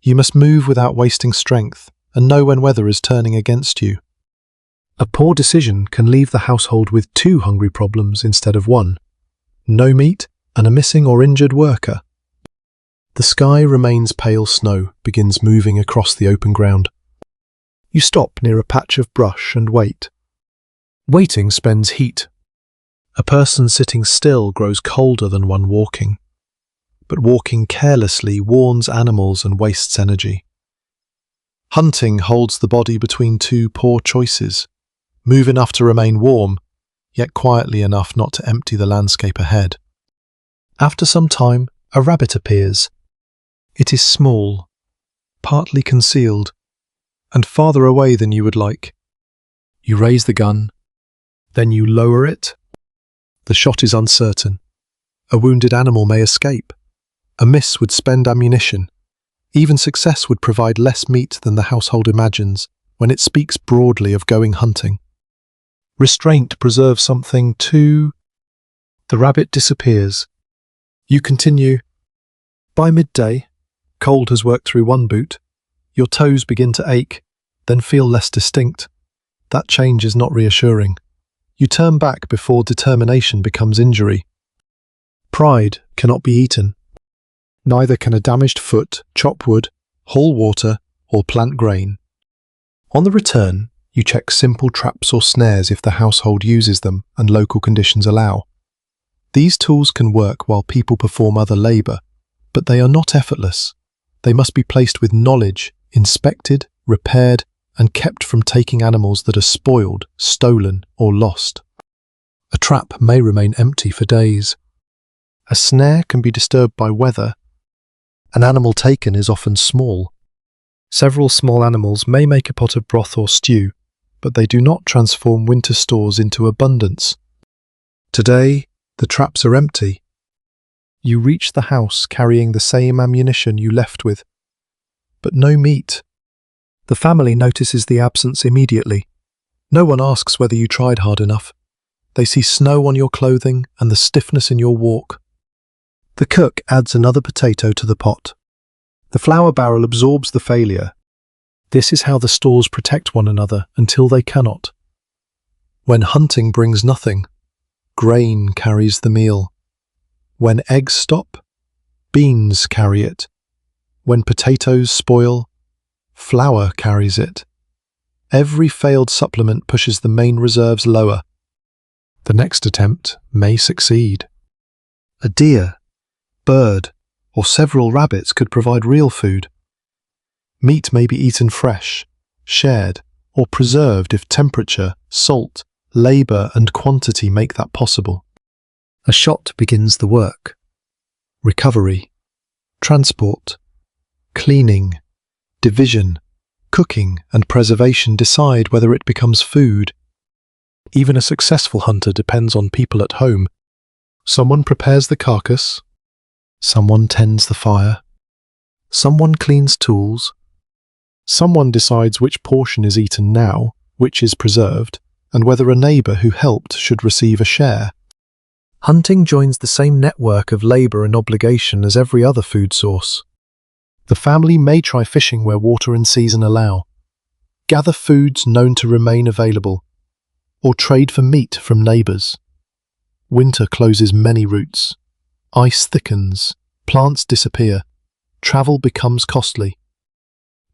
You must move without wasting strength and know when weather is turning against you. A poor decision can leave the household with two hungry problems instead of one: no meat and a missing or injured worker. The sky remains pale snow, begins moving across the open ground. You stop near a patch of brush and wait. Waiting spends heat. A person sitting still grows colder than one walking. But walking carelessly warns animals and wastes energy. Hunting holds the body between two poor choices: move enough to remain warm, yet quietly enough not to empty the landscape ahead. After some time, a rabbit appears. It is small, partly concealed, and farther away than you would like. You raise the gun, then you lower it. The shot is uncertain. A wounded animal may escape. A miss would spend ammunition. Even success would provide less meat than the household imagines when it speaks broadly of going hunting. Restraint preserves something too. The rabbit disappears. You continue. By midday, cold has worked through one boot. Your toes begin to ache, then feel less distinct. That change is not reassuring. You turn back before determination becomes injury. Pride cannot be eaten. Neither can a damaged foot, chop wood, haul water, or plant grain. On the return, you check simple traps or snares if the household uses them and local conditions allow. These tools can work while people perform other labour, but they are not effortless. They must be placed with knowledge, inspected, repaired, and kept from taking animals that are spoiled, stolen, or lost. A trap may remain empty for days. A snare can be disturbed by weather. An animal taken is often small. Several small animals may make a pot of broth or stew, but they do not transform winter stores into abundance. Today, the traps are empty. You reach the house carrying the same ammunition you left with, but no meat. The family notices the absence immediately. No one asks whether you tried hard enough. They see snow on your clothing and the stiffness in your walk. The cook adds another potato to the pot. The flour barrel absorbs the failure. This is how the stores protect one another until they cannot. When hunting brings nothing, grain carries the meal. When eggs stop, beans carry it. When potatoes spoil, flour carries it. Every failed supplement pushes the main reserves lower. The next attempt may succeed. A deer, bird, or several rabbits could provide real food. Meat may be eaten fresh, shared, or preserved if temperature, salt, labour, and quantity make that possible. A shot begins the work. Recovery, transport, cleaning, division, cooking, and preservation decide whether it becomes food. Even a successful hunter depends on people at home. Someone prepares the carcass. Someone tends the fire. Someone cleans tools. Someone decides which portion is eaten now, which is preserved, and whether a neighbour who helped should receive a share. Hunting joins the same network of labour and obligation as every other food source. The family may try fishing where water and season allow, gather foods known to remain available, or trade for meat from neighbours. Winter closes many routes. Ice thickens, plants disappear, travel becomes costly.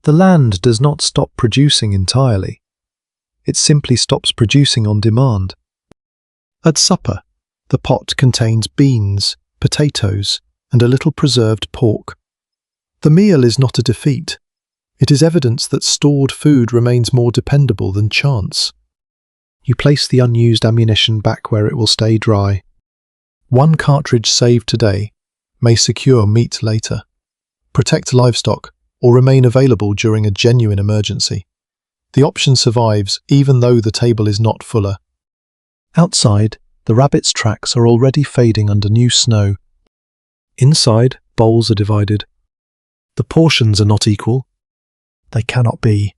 The land does not stop producing entirely. It simply stops producing on demand. At supper, the pot contains beans, potatoes, and a little preserved pork. The meal is not a defeat. It is evidence that stored food remains more dependable than chance. You place the unused ammunition back where it will stay dry. One cartridge saved today may secure meat later, protect livestock, or remain available during a genuine emergency. The option survives even though the table is not fuller. Outside, the rabbit's tracks are already fading under new snow. Inside, bowls are divided. The portions are not equal. They cannot be.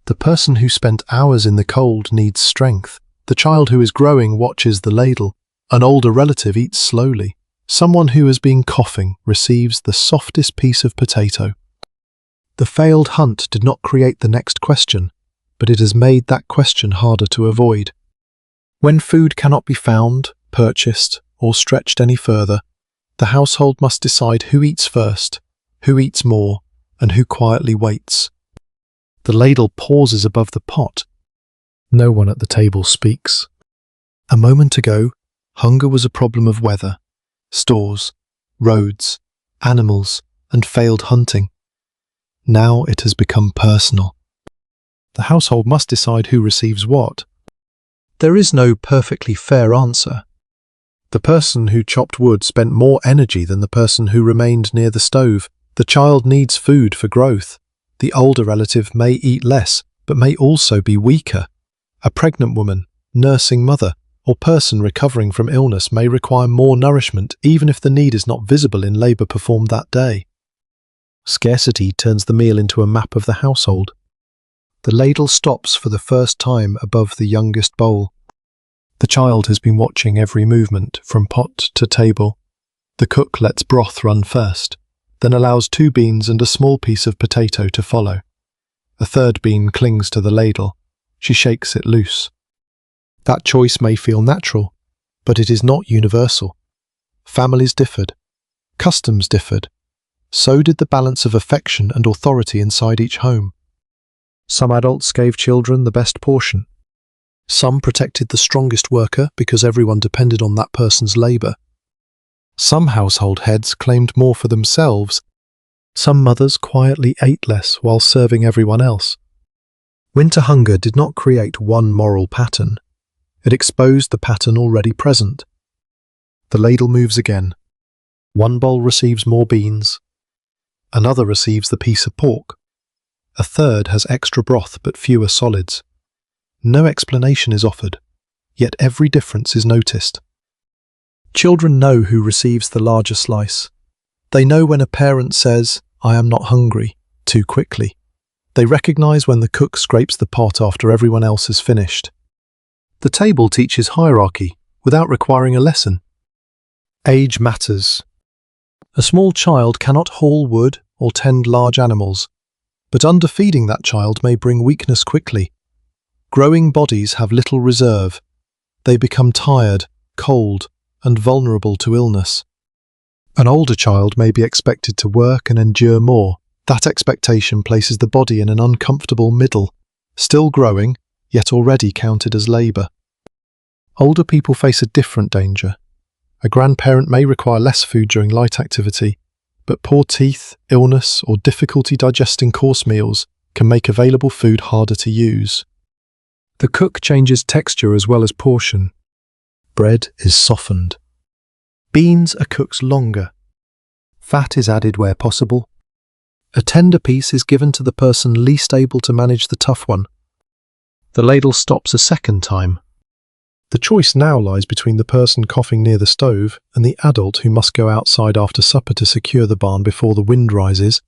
The person who spent hours in the cold needs strength. The child who is growing watches the ladle. An older relative eats slowly. Someone who has been coughing receives the softest piece of potato. The failed hunt did not create the next question. but it has made that question harder to avoid. When food cannot be found, purchased, or stretched any further, the household must decide who eats first, who eats more, and who quietly waits. The ladle pauses above the pot. No one at the table speaks. A moment ago, hunger was a problem of weather, stores, roads, animals, and failed hunting. Now it has become personal. The household must decide who receives what. There is no perfectly fair answer. The person who chopped wood spent more energy than the person who remained near the stove. The child needs food for growth. The older relative may eat less, but may also be weaker. A pregnant woman, nursing mother, or person recovering from illness may require more nourishment even if the need is not visible in labour performed that day. Scarcity turns the meal into a map of the household. The ladle stops for the first time above the youngest bowl. The child has been watching every movement from pot to table. The cook lets broth run first, then allows 2 beans and a small piece of potato to follow. A third bean clings to the ladle. She shakes it loose. That choice may feel natural, but it is not universal. Families differed. Customs differed. So did the balance of affection and authority inside each home. Some adults gave children the best portion. Some protected the strongest worker because everyone depended on that person's labour. Some household heads claimed more for themselves. Some mothers quietly ate less while serving everyone else. Winter hunger did not create one moral pattern. It exposed the pattern already present. The ladle moves again. One bowl receives more beans. Another receives the piece of pork. A third has extra broth but fewer solids. No explanation is offered, yet every difference is noticed. Children know who receives the larger slice. They know when a parent says, "I am not hungry," too quickly. They recognize when the cook scrapes the pot after everyone else has finished. The table teaches hierarchy without requiring a lesson. Age matters. A small child cannot haul wood or tend large animals, but underfeeding that child may bring weakness quickly. Growing bodies have little reserve. They become tired, cold, and vulnerable to illness. An older child may be expected to work and endure more. That expectation places the body in an uncomfortable middle, still growing, yet already counted as labour. Older people face a different danger. A grandparent may require less food during light activity, but poor teeth, illness, or difficulty digesting course meals can make available food harder to use. The cook changes texture as well as portion. Bread is softened. Beans are cooked longer. Fat is added where possible. A tender piece is given to the person least able to manage the tough one. The ladle stops a second time. The choice now lies between the person coughing near the stove and the adult who must go outside after supper to secure the barn before the wind rises.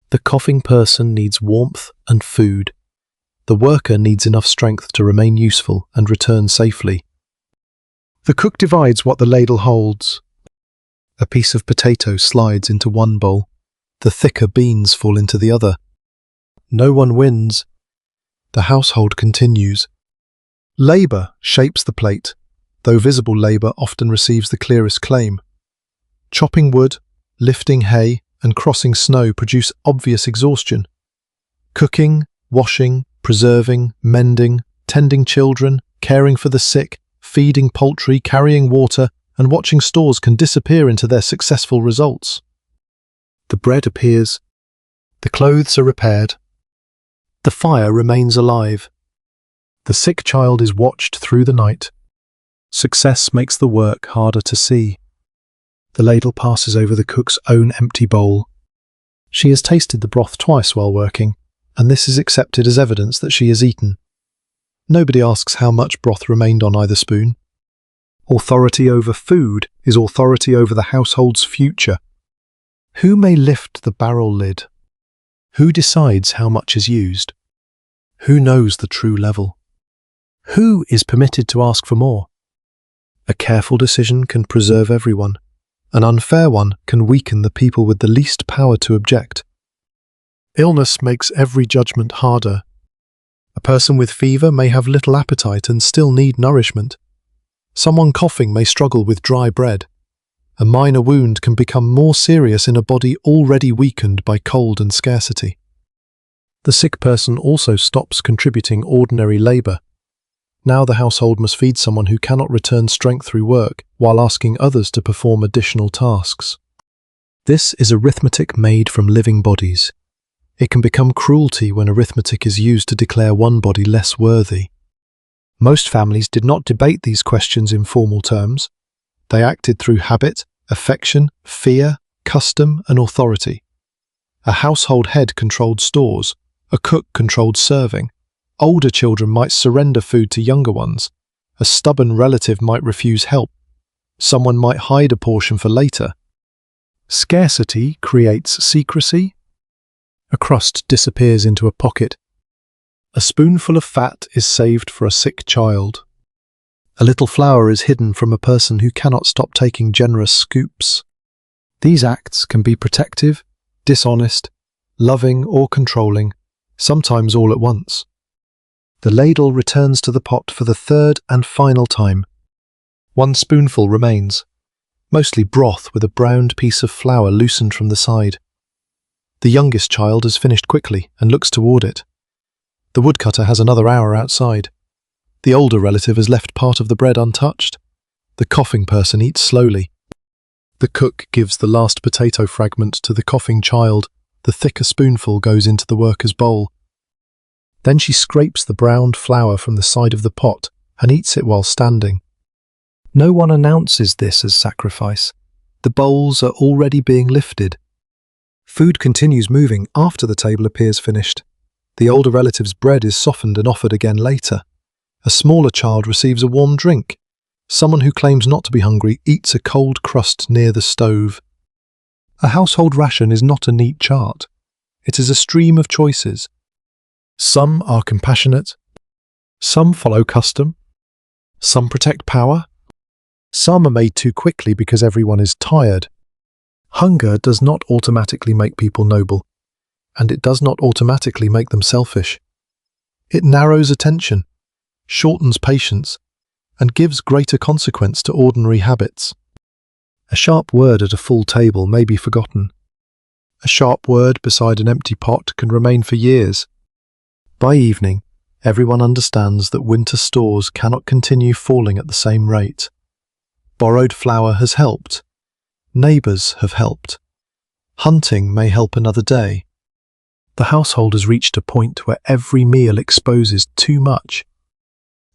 The coughing person needs warmth and food. The worker needs enough strength to remain useful and return safely. The cook divides what the ladle holds. A piece of potato slides into one bowl. The thicker beans fall into the other. No one wins. The household continues. Labour shapes the plate, though visible labour often receives the clearest claim. Chopping wood, lifting hay, and crossing snow produce obvious exhaustion. Cooking, washing, preserving, mending, tending children, caring for the sick, feeding poultry, carrying water, and watching stores can disappear into their successful results. The bread appears. The clothes are repaired. The fire remains alive. The sick child is watched through the night. Success makes the work harder to see. The ladle passes over the cook's own empty bowl. She has tasted the broth twice while working, and this is accepted as evidence that she has eaten. Nobody asks how much broth remained on either spoon. Authority over food is authority over the household's future. Who may lift the barrel lid? Who decides how much is used? Who knows the true level? Who is permitted to ask for more? A careful decision can preserve everyone. An unfair one can weaken the people with the least power to object. Illness makes every judgment harder. A person with fever may have little appetite and still need nourishment. Someone coughing may struggle with dry bread. A minor wound can become more serious in a body already weakened by cold and scarcity. The sick person also stops contributing ordinary labour. Now the household must feed someone who cannot return strength through work while asking others to perform additional tasks. This is arithmetic made from living bodies. It can become cruelty when arithmetic is used to declare one body less worthy. Most families did not debate these questions in formal terms. They acted through habit, affection, fear, custom, and authority. A household head controlled stores. A cook controlled serving. Older children might surrender food to younger ones. A stubborn relative might refuse help. Someone might hide a portion for later. Scarcity creates secrecy. A crust disappears into a pocket. A spoonful of fat is saved for a sick child. A little flour is hidden from a person who cannot stop taking generous scoops. These acts can be protective, dishonest, loving, or controlling, sometimes all at once. The ladle returns to the pot for the third and final time. One spoonful remains, mostly broth with a browned piece of flour loosened from the side. The youngest child has finished quickly and looks toward it. The woodcutter has another hour outside. The older relative has left part of the bread untouched. The coughing person eats slowly. The cook gives the last potato fragment to the coughing child. The thicker spoonful goes into the worker's bowl. Then she scrapes the browned flour from the side of the pot and eats it while standing. No one announces this as sacrifice. The bowls are already being lifted. Food continues moving after the table appears finished. The older relative's bread is softened and offered again later. A smaller child receives a warm drink. Someone who claims not to be hungry eats a cold crust near the stove. A household ration is not a neat chart. It is a stream of choices. Some are compassionate. Some follow custom. Some protect power. Some are made too quickly because everyone is tired. Hunger does not automatically make people noble, and it does not automatically make them selfish. It narrows attention, shortens patience, and gives greater consequence to ordinary habits. A sharp word at a full table may be forgotten. A sharp word beside an empty pot can remain for years. By evening, everyone understands that winter stores cannot continue falling at the same rate. Borrowed flour has helped. Neighbours have helped. Hunting may help another day. The household has reached a point where every meal exposes too much.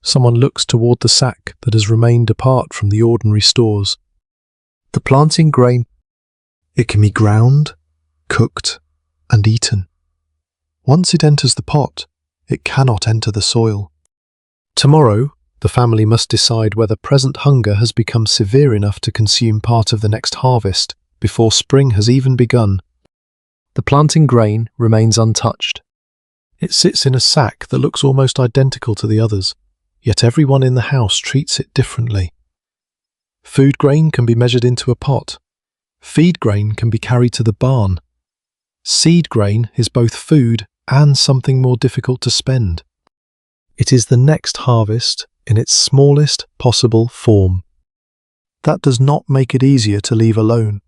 Someone looks toward the sack that has remained apart from the ordinary stores. The planting grain, it can be ground, cooked, and eaten. Once it enters the pot, it cannot enter the soil. Tomorrow, the family must decide whether present hunger has become severe enough to consume part of the next harvest before spring has even begun. The planting grain remains untouched. It sits in a sack that looks almost identical to the others, yet everyone in the house treats it differently. Food grain can be measured into a pot. Feed grain can be carried to the barn. Seed grain is both food and something more difficult to spend. It is the next harvest in its smallest possible form. That does not make it easier to leave alone.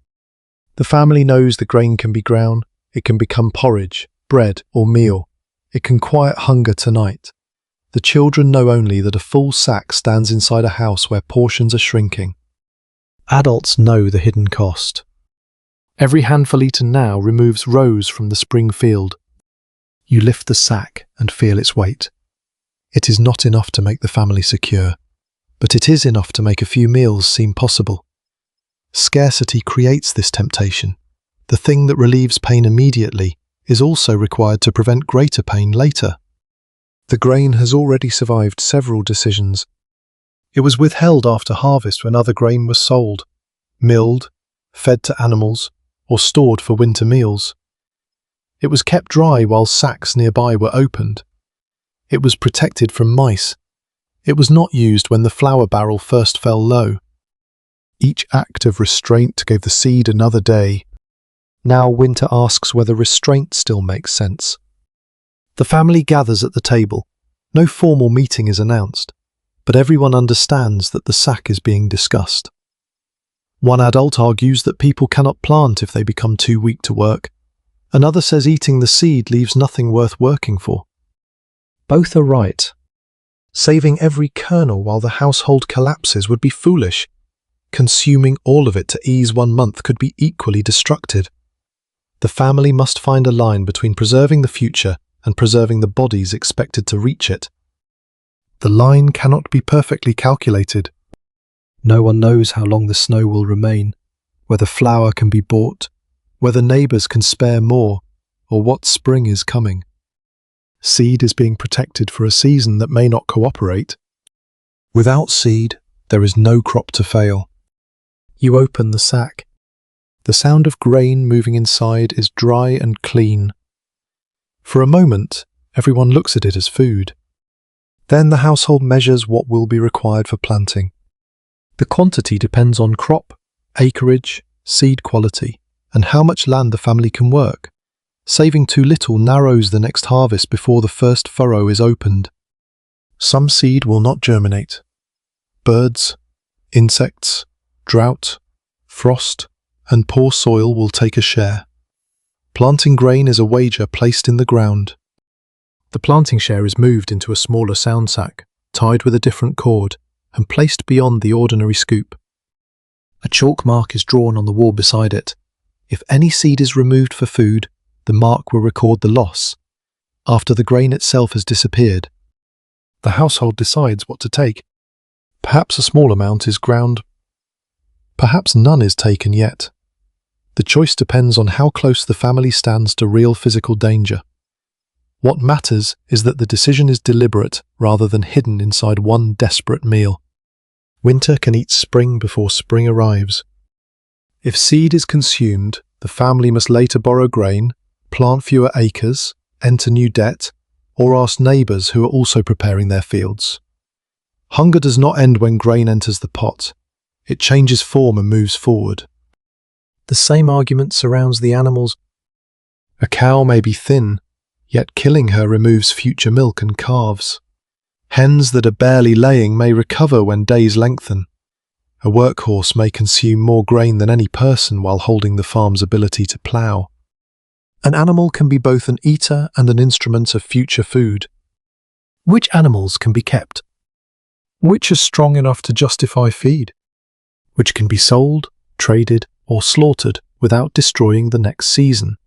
The family knows the grain can be ground, it can become porridge, bread, or meal. It can quiet hunger tonight. The children know only that a full sack stands inside a house where portions are shrinking. Adults know the hidden cost. Every handful eaten now removes rows from the spring field. You lift the sack and feel its weight. It is not enough to make the family secure, but it is enough to make a few meals seem possible. Scarcity creates this temptation. The thing that relieves pain immediately is also required to prevent greater pain later. The grain has already survived several decisions. It was withheld after harvest when other grain was sold, milled, fed to animals, or stored for winter meals. It was kept dry while sacks nearby were opened. It was protected from mice. It was not used when the flour barrel first fell low. Each act of restraint gave the seed another day. Now winter asks whether restraint still makes sense. The family gathers at the table. No formal meeting is announced, but everyone understands that the sack is being discussed. One adult argues that people cannot plant if they become too weak to work. Another says eating the seed leaves nothing worth working for. Both are right. Saving every kernel while the household collapses would be foolish. Consuming all of it to ease 1 month could be equally destructive. The family must find a line between preserving the future and preserving the bodies expected to reach it. The line cannot be perfectly calculated. No one knows how long the snow will remain, whether flour can be bought, whether neighbours can spare more, or what spring is coming. Seed is being protected for a season that may not cooperate. Without seed, there is no crop to fail. You open the sack. The sound of grain moving inside is dry and clean. For a moment, everyone looks at it as food. Then the household measures what will be required for planting. The quantity depends on crop, acreage, seed quality, and how much land the family can work. Saving too little narrows the next harvest before the first furrow is opened. Some seed will not germinate. Birds, insects, drought, frost, and poor soil will take a share. Planting grain is a wager placed in the ground. The planting share is moved into a smaller sound sack, tied with a different cord, and placed beyond the ordinary scoop. A chalk mark is drawn on the wall beside it. If any seed is removed for food, the mark will record the loss. After the grain itself has disappeared, the household decides what to take. Perhaps a small amount is ground. Perhaps none is taken yet. The choice depends on how close the family stands to real physical danger. What matters is that the decision is deliberate rather than hidden inside one desperate meal. Winter can eat spring before spring arrives. If seed is consumed, the family must later borrow grain, plant fewer acres, enter new debt, or ask neighbours who are also preparing their fields. Hunger does not end when grain enters the pot. It changes form and moves forward. The same argument surrounds the animals. A cow may be thin, yet killing her removes future milk and calves. Hens that are barely laying may recover when days lengthen. A workhorse may consume more grain than any person while holding the farm's ability to plough. An animal can be both an eater and an instrument of future food. Which animals can be kept? Which are strong enough to justify feed? Which can be sold, traded, or slaughtered without destroying the next season?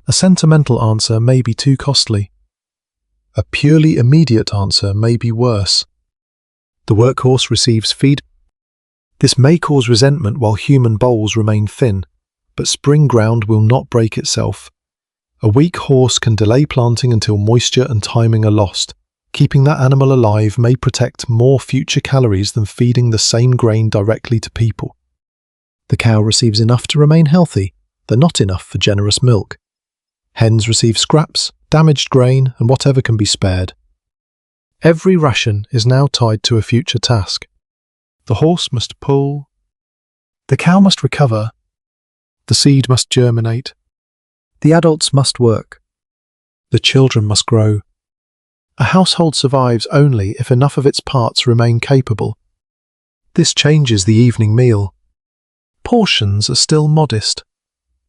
A sentimental answer may be too costly. A purely immediate answer may be worse. The workhorse receives feed. This may cause resentment while human bowls remain thin, but spring ground will not break itself. A weak horse can delay planting until moisture and timing are lost. Keeping that animal alive may protect more future calories than feeding the same grain directly to people. The cow receives enough to remain healthy, though not enough for generous milk. Hens receive scraps, damaged grain, and whatever can be spared. Every ration is now tied to a future task. The horse must pull. The cow must recover. The seed must germinate. The adults must work. The children must grow. A household survives only if enough of its parts remain capable. This changes the evening meal. Portions are still modest,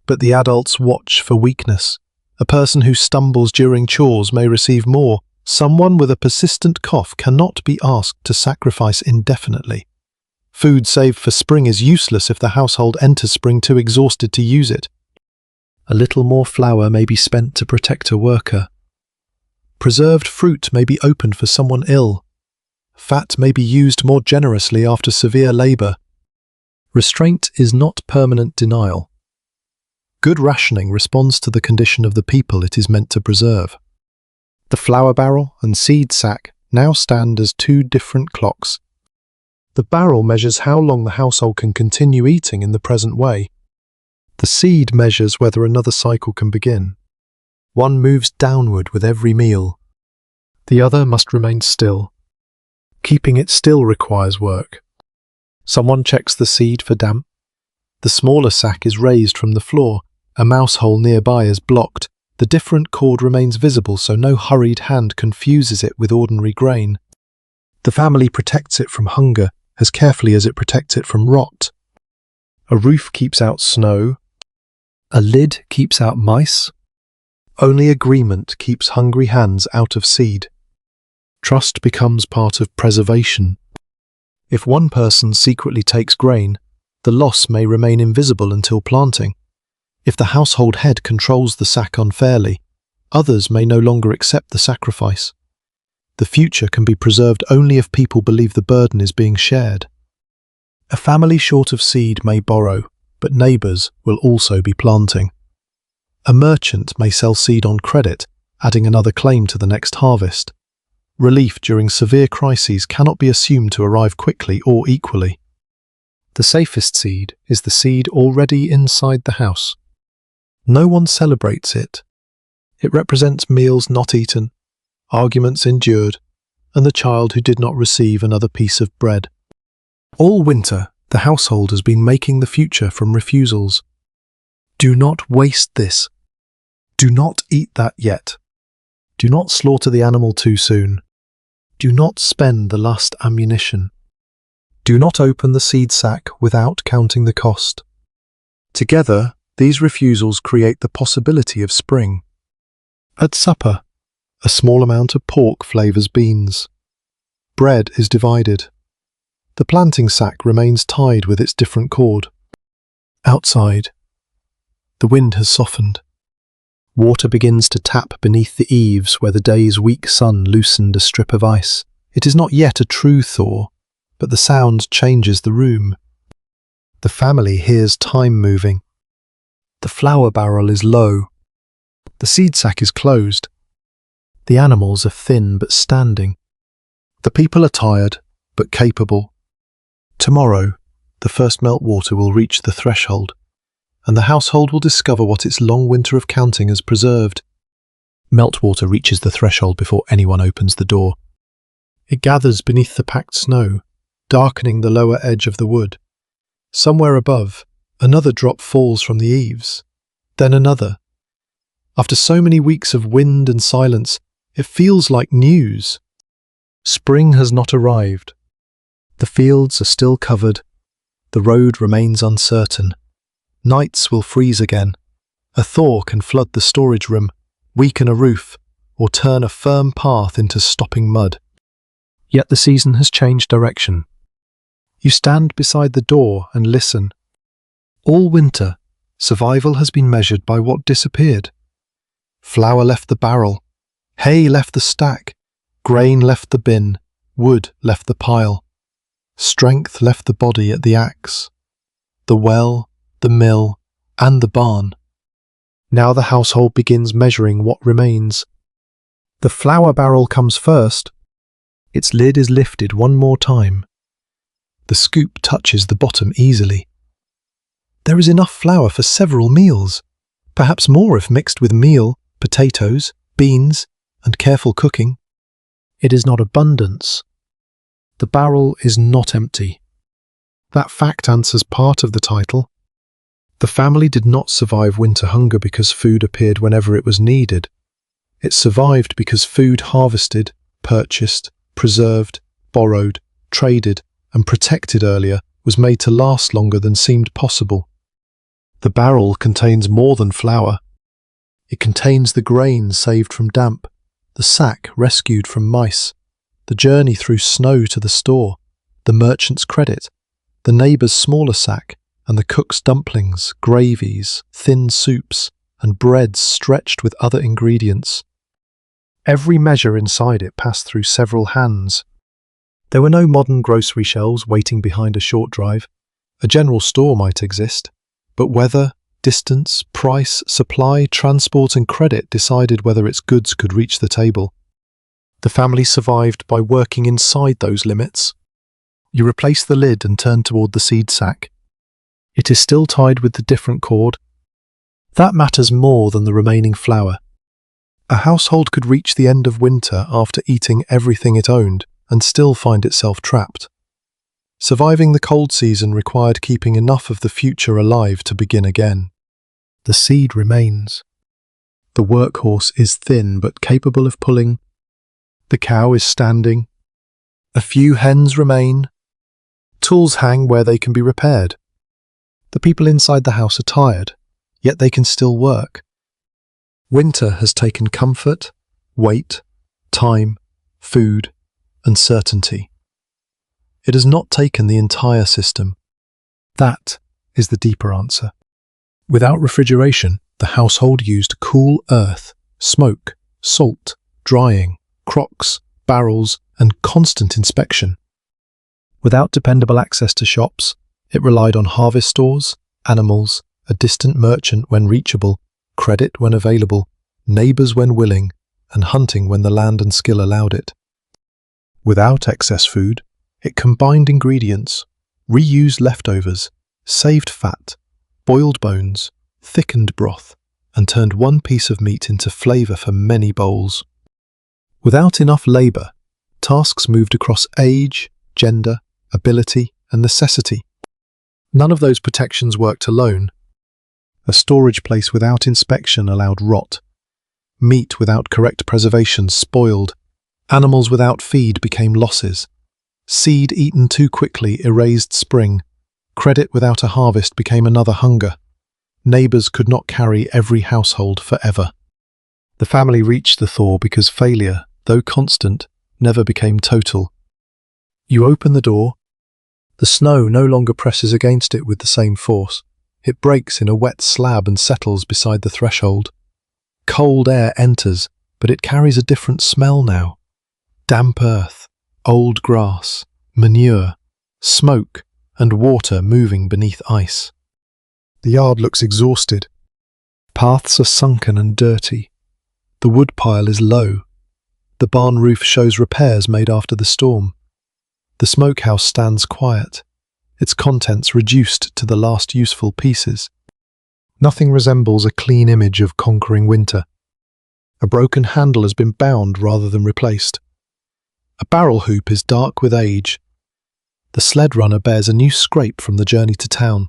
but the adults watch for weakness. A person who stumbles during chores may receive more. Someone with a persistent cough cannot be asked to sacrifice indefinitely. Food saved for spring is useless if the household enters spring too exhausted to use it. A little more flour may be spent to protect a worker. Preserved fruit may be opened for someone ill. Fat may be used more generously after severe labour. Restraint is not permanent denial. Good rationing responds to the condition of the people it is meant to preserve. The flour barrel and seed sack now stand as two different clocks. The barrel measures how long the household can continue eating in the present way. The seed measures whether another cycle can begin. One moves downward with every meal. The other must remain still. Keeping it still requires work. Someone checks the seed for damp. The smaller sack is raised from the floor. A mouse hole nearby is blocked. The different cord remains visible so no hurried hand confuses it with ordinary grain. The family protects it from hunger as carefully as it protects it from rot. A roof keeps out snow. A lid keeps out mice. Only agreement keeps hungry hands out of seed. Trust becomes part of preservation. If one person secretly takes grain, the loss may remain invisible until planting. If the household head controls the sack unfairly, others may no longer accept the sacrifice. The future can be preserved only if people believe the burden is being shared. A family short of seed may borrow, but neighbours will also be planting. A merchant may sell seed on credit, adding another claim to the next harvest. Relief during severe crises cannot be assumed to arrive quickly or equally. The safest seed is the seed already inside the house. No one celebrates it. It represents meals not eaten, arguments endured, and the child who did not receive another piece of bread. All winter, the household has been making the future from refusals. Do not waste this. Do not eat that yet. Do not slaughter the animal too soon. Do not spend the last ammunition. Do not open the seed sack without counting the cost. Together, these refusals create the possibility of spring. At supper, a small amount of pork flavours beans. Bread is divided. The planting sack remains tied with its different cord. Outside, the wind has softened. Water begins to tap beneath the eaves where the day's weak sun loosened a strip of ice. It is not yet a true thaw, but the sound changes the room. The family hears time moving. The flour barrel is low. The seed sack is closed. The animals are thin but standing. The people are tired but capable. Tomorrow, the first meltwater will reach the threshold, and the household will discover what its long winter of counting has preserved. Meltwater reaches the threshold before anyone opens the door. It gathers beneath the packed snow, darkening the lower edge of the wood. Somewhere above, another drop falls from the eaves, then another. After so many weeks of wind and silence, it feels like news. Spring has not arrived. The fields are still covered. The road remains uncertain. Nights will freeze again. A thaw can flood the storage room, weaken a roof, or turn a firm path into stopping mud. Yet the season has changed direction. You stand beside the door and listen. All winter, survival has been measured by what disappeared. Flour left the barrel, hay left the stack, grain left the bin, wood left the pile. Strength left the body at the axe, the well, the mill, and the barn. Now the household begins measuring what remains. The flour barrel comes first. Its lid is lifted one more time. The scoop touches the bottom easily. There is enough flour for several meals, perhaps more if mixed with meal, potatoes, beans, and careful cooking. It is not abundance. The barrel is not empty. That fact answers part of the title. The family did not survive winter hunger because food appeared whenever it was needed. It survived because food harvested, purchased, preserved, borrowed, traded, and protected earlier was made to last longer than seemed possible. The barrel contains more than flour. It contains the grain saved from damp, the sack rescued from mice, the journey through snow to the store, the merchant's credit, the neighbour's smaller sack, and the cook's dumplings, gravies, thin soups, and breads stretched with other ingredients. Every measure inside it passed through several hands. There were no modern grocery shelves waiting behind a short drive. A general store might exist, but weather, distance, price, supply, transport, and credit decided whether its goods could reach the table. The family survived by working inside those limits. You replace the lid and turn toward the seed sack. It is still tied with the different cord. That matters more than the remaining flour. A household could reach the end of winter after eating everything it owned and still find itself trapped. Surviving the cold season required keeping enough of the future alive to begin again. The seed remains. The workhorse is thin but capable of pulling. The cow is standing. A few hens remain. Tools hang where they can be repaired. The people inside the house are tired, yet they can still work. Winter has taken comfort, weight, time, food, and certainty. It has not taken the entire system. That is the deeper answer. Without refrigeration, the household used cool earth, smoke, salt, drying, crocks, barrels, and constant inspection. Without dependable access to shops, it relied on harvest stores, animals, a distant merchant when reachable, credit when available, neighbours when willing, and hunting when the land and skill allowed it. Without excess food, it combined ingredients, reused leftovers, saved fat, boiled bones, thickened broth, and turned one piece of meat into flavour for many bowls. Without enough labour, tasks moved across age, gender, ability, and necessity. None of those protections worked alone. A storage place without inspection allowed rot. Meat without correct preservation spoiled. Animals without feed became losses. Seed eaten too quickly erased spring. Credit without a harvest became another hunger. Neighbours could not carry every household forever. The family reached the thaw because failure, though constant, never became total. You open the door. The snow no longer presses against it with the same force. It breaks in a wet slab and settles beside the threshold. Cold air enters, but it carries a different smell now. Damp earth, old grass, manure, smoke, and water moving beneath ice. The yard looks exhausted. Paths are sunken and dirty. The woodpile is low. The barn roof shows repairs made after the storm. The smokehouse stands quiet, its contents reduced to the last useful pieces. Nothing resembles a clean image of conquering winter. A broken handle has been bound rather than replaced. A barrel hoop is dark with age. The sled runner bears a new scrape from the journey to town.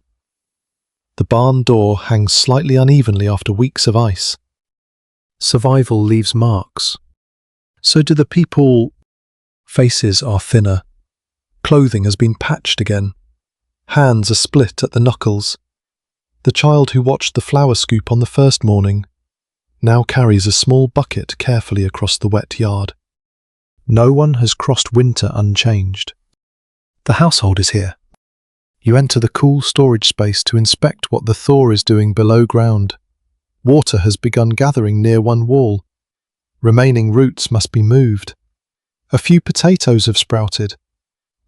The barn door hangs slightly unevenly after weeks of ice. Survival leaves marks. So do the people. Faces are thinner. Clothing has been patched again. Hands are split at the knuckles. The child who watched the flower scoop on the first morning now carries a small bucket carefully across the wet yard. No one has crossed winter unchanged. The household is here. You enter the cool storage space to inspect what the thaw is doing below ground. Water has begun gathering near one wall. Remaining roots must be moved. A few potatoes have sprouted.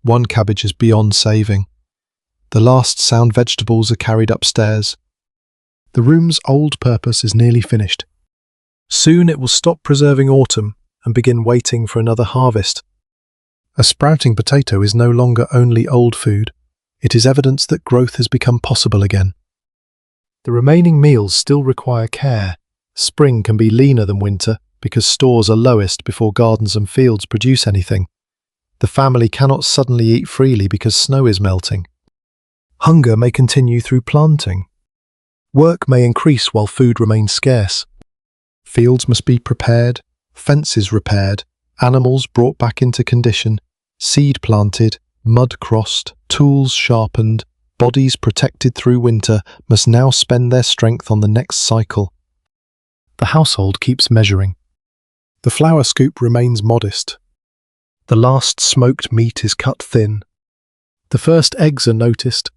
One cabbage is beyond saving. The last sound vegetables are carried upstairs. The room's old purpose is nearly finished. Soon it will stop preserving autumn and begin waiting for another harvest. A sprouting potato is no longer only old food. It is evidence that growth has become possible again. The remaining meals still require care. Spring can be leaner than winter because stores are lowest before gardens and fields produce anything. The family cannot suddenly eat freely because snow is melting. Hunger may continue through planting. Work may increase while food remains scarce. Fields must be prepared, fences repaired, animals brought back into condition, seed planted, mud crossed, tools sharpened, bodies protected through winter must now spend their strength on the next cycle. The household keeps measuring. The flour scoop remains modest. The last smoked meat is cut thin. The first eggs are noticed.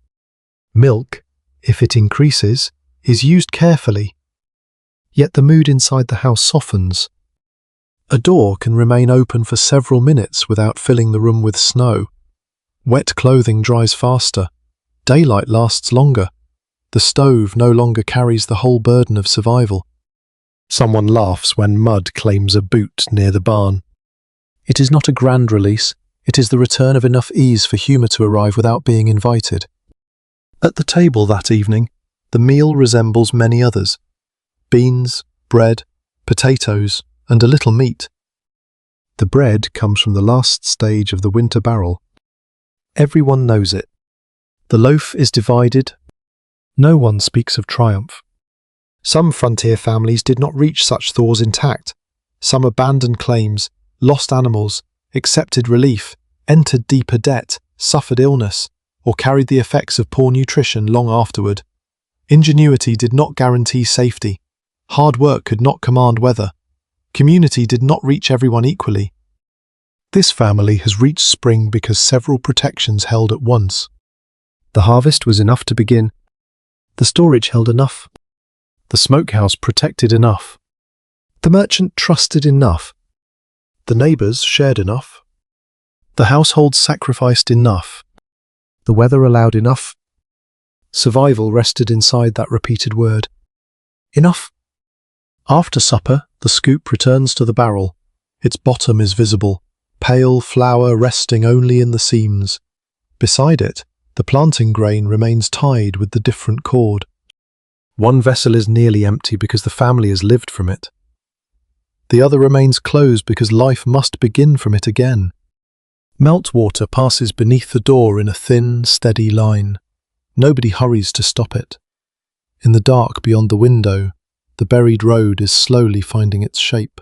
Milk, if it increases, is used carefully. Yet the mood inside the house softens. A door can remain open for several minutes without filling the room with snow. Wet clothing dries faster. Daylight lasts longer. The stove no longer carries the whole burden of survival. Someone laughs when mud claims a boot near the barn. It is not a grand release. It is the return of enough ease for humour to arrive without being invited. At the table that evening, the meal resembles many others. Beans, bread, potatoes, and a little meat. The bread comes from the last stage of the winter barrel. Everyone knows it. The loaf is divided. No one speaks of triumph. Some frontier families did not reach such thaws intact. Some abandoned claims, lost animals, accepted relief, entered deeper debt, suffered illness, or carried the effects of poor nutrition long afterward. Ingenuity did not guarantee safety. Hard work could not command weather. Community did not reach everyone equally. This family has reached spring because several protections held at once. The harvest was enough to begin. The storage held enough. The smokehouse protected enough. The merchant trusted enough. The neighbours shared enough. The household sacrificed enough. The weather allowed enough. Survival rested inside that repeated word. Enough. After supper, the scoop returns to the barrel. Its bottom is visible, pale flour resting only in the seams. Beside it, the planting grain remains tied with the different cord. One vessel is nearly empty because the family has lived from it. The other remains closed because life must begin from it again. Meltwater passes beneath the door in a thin, steady line. Nobody hurries to stop it. In the dark beyond the window, the buried road is slowly finding its shape.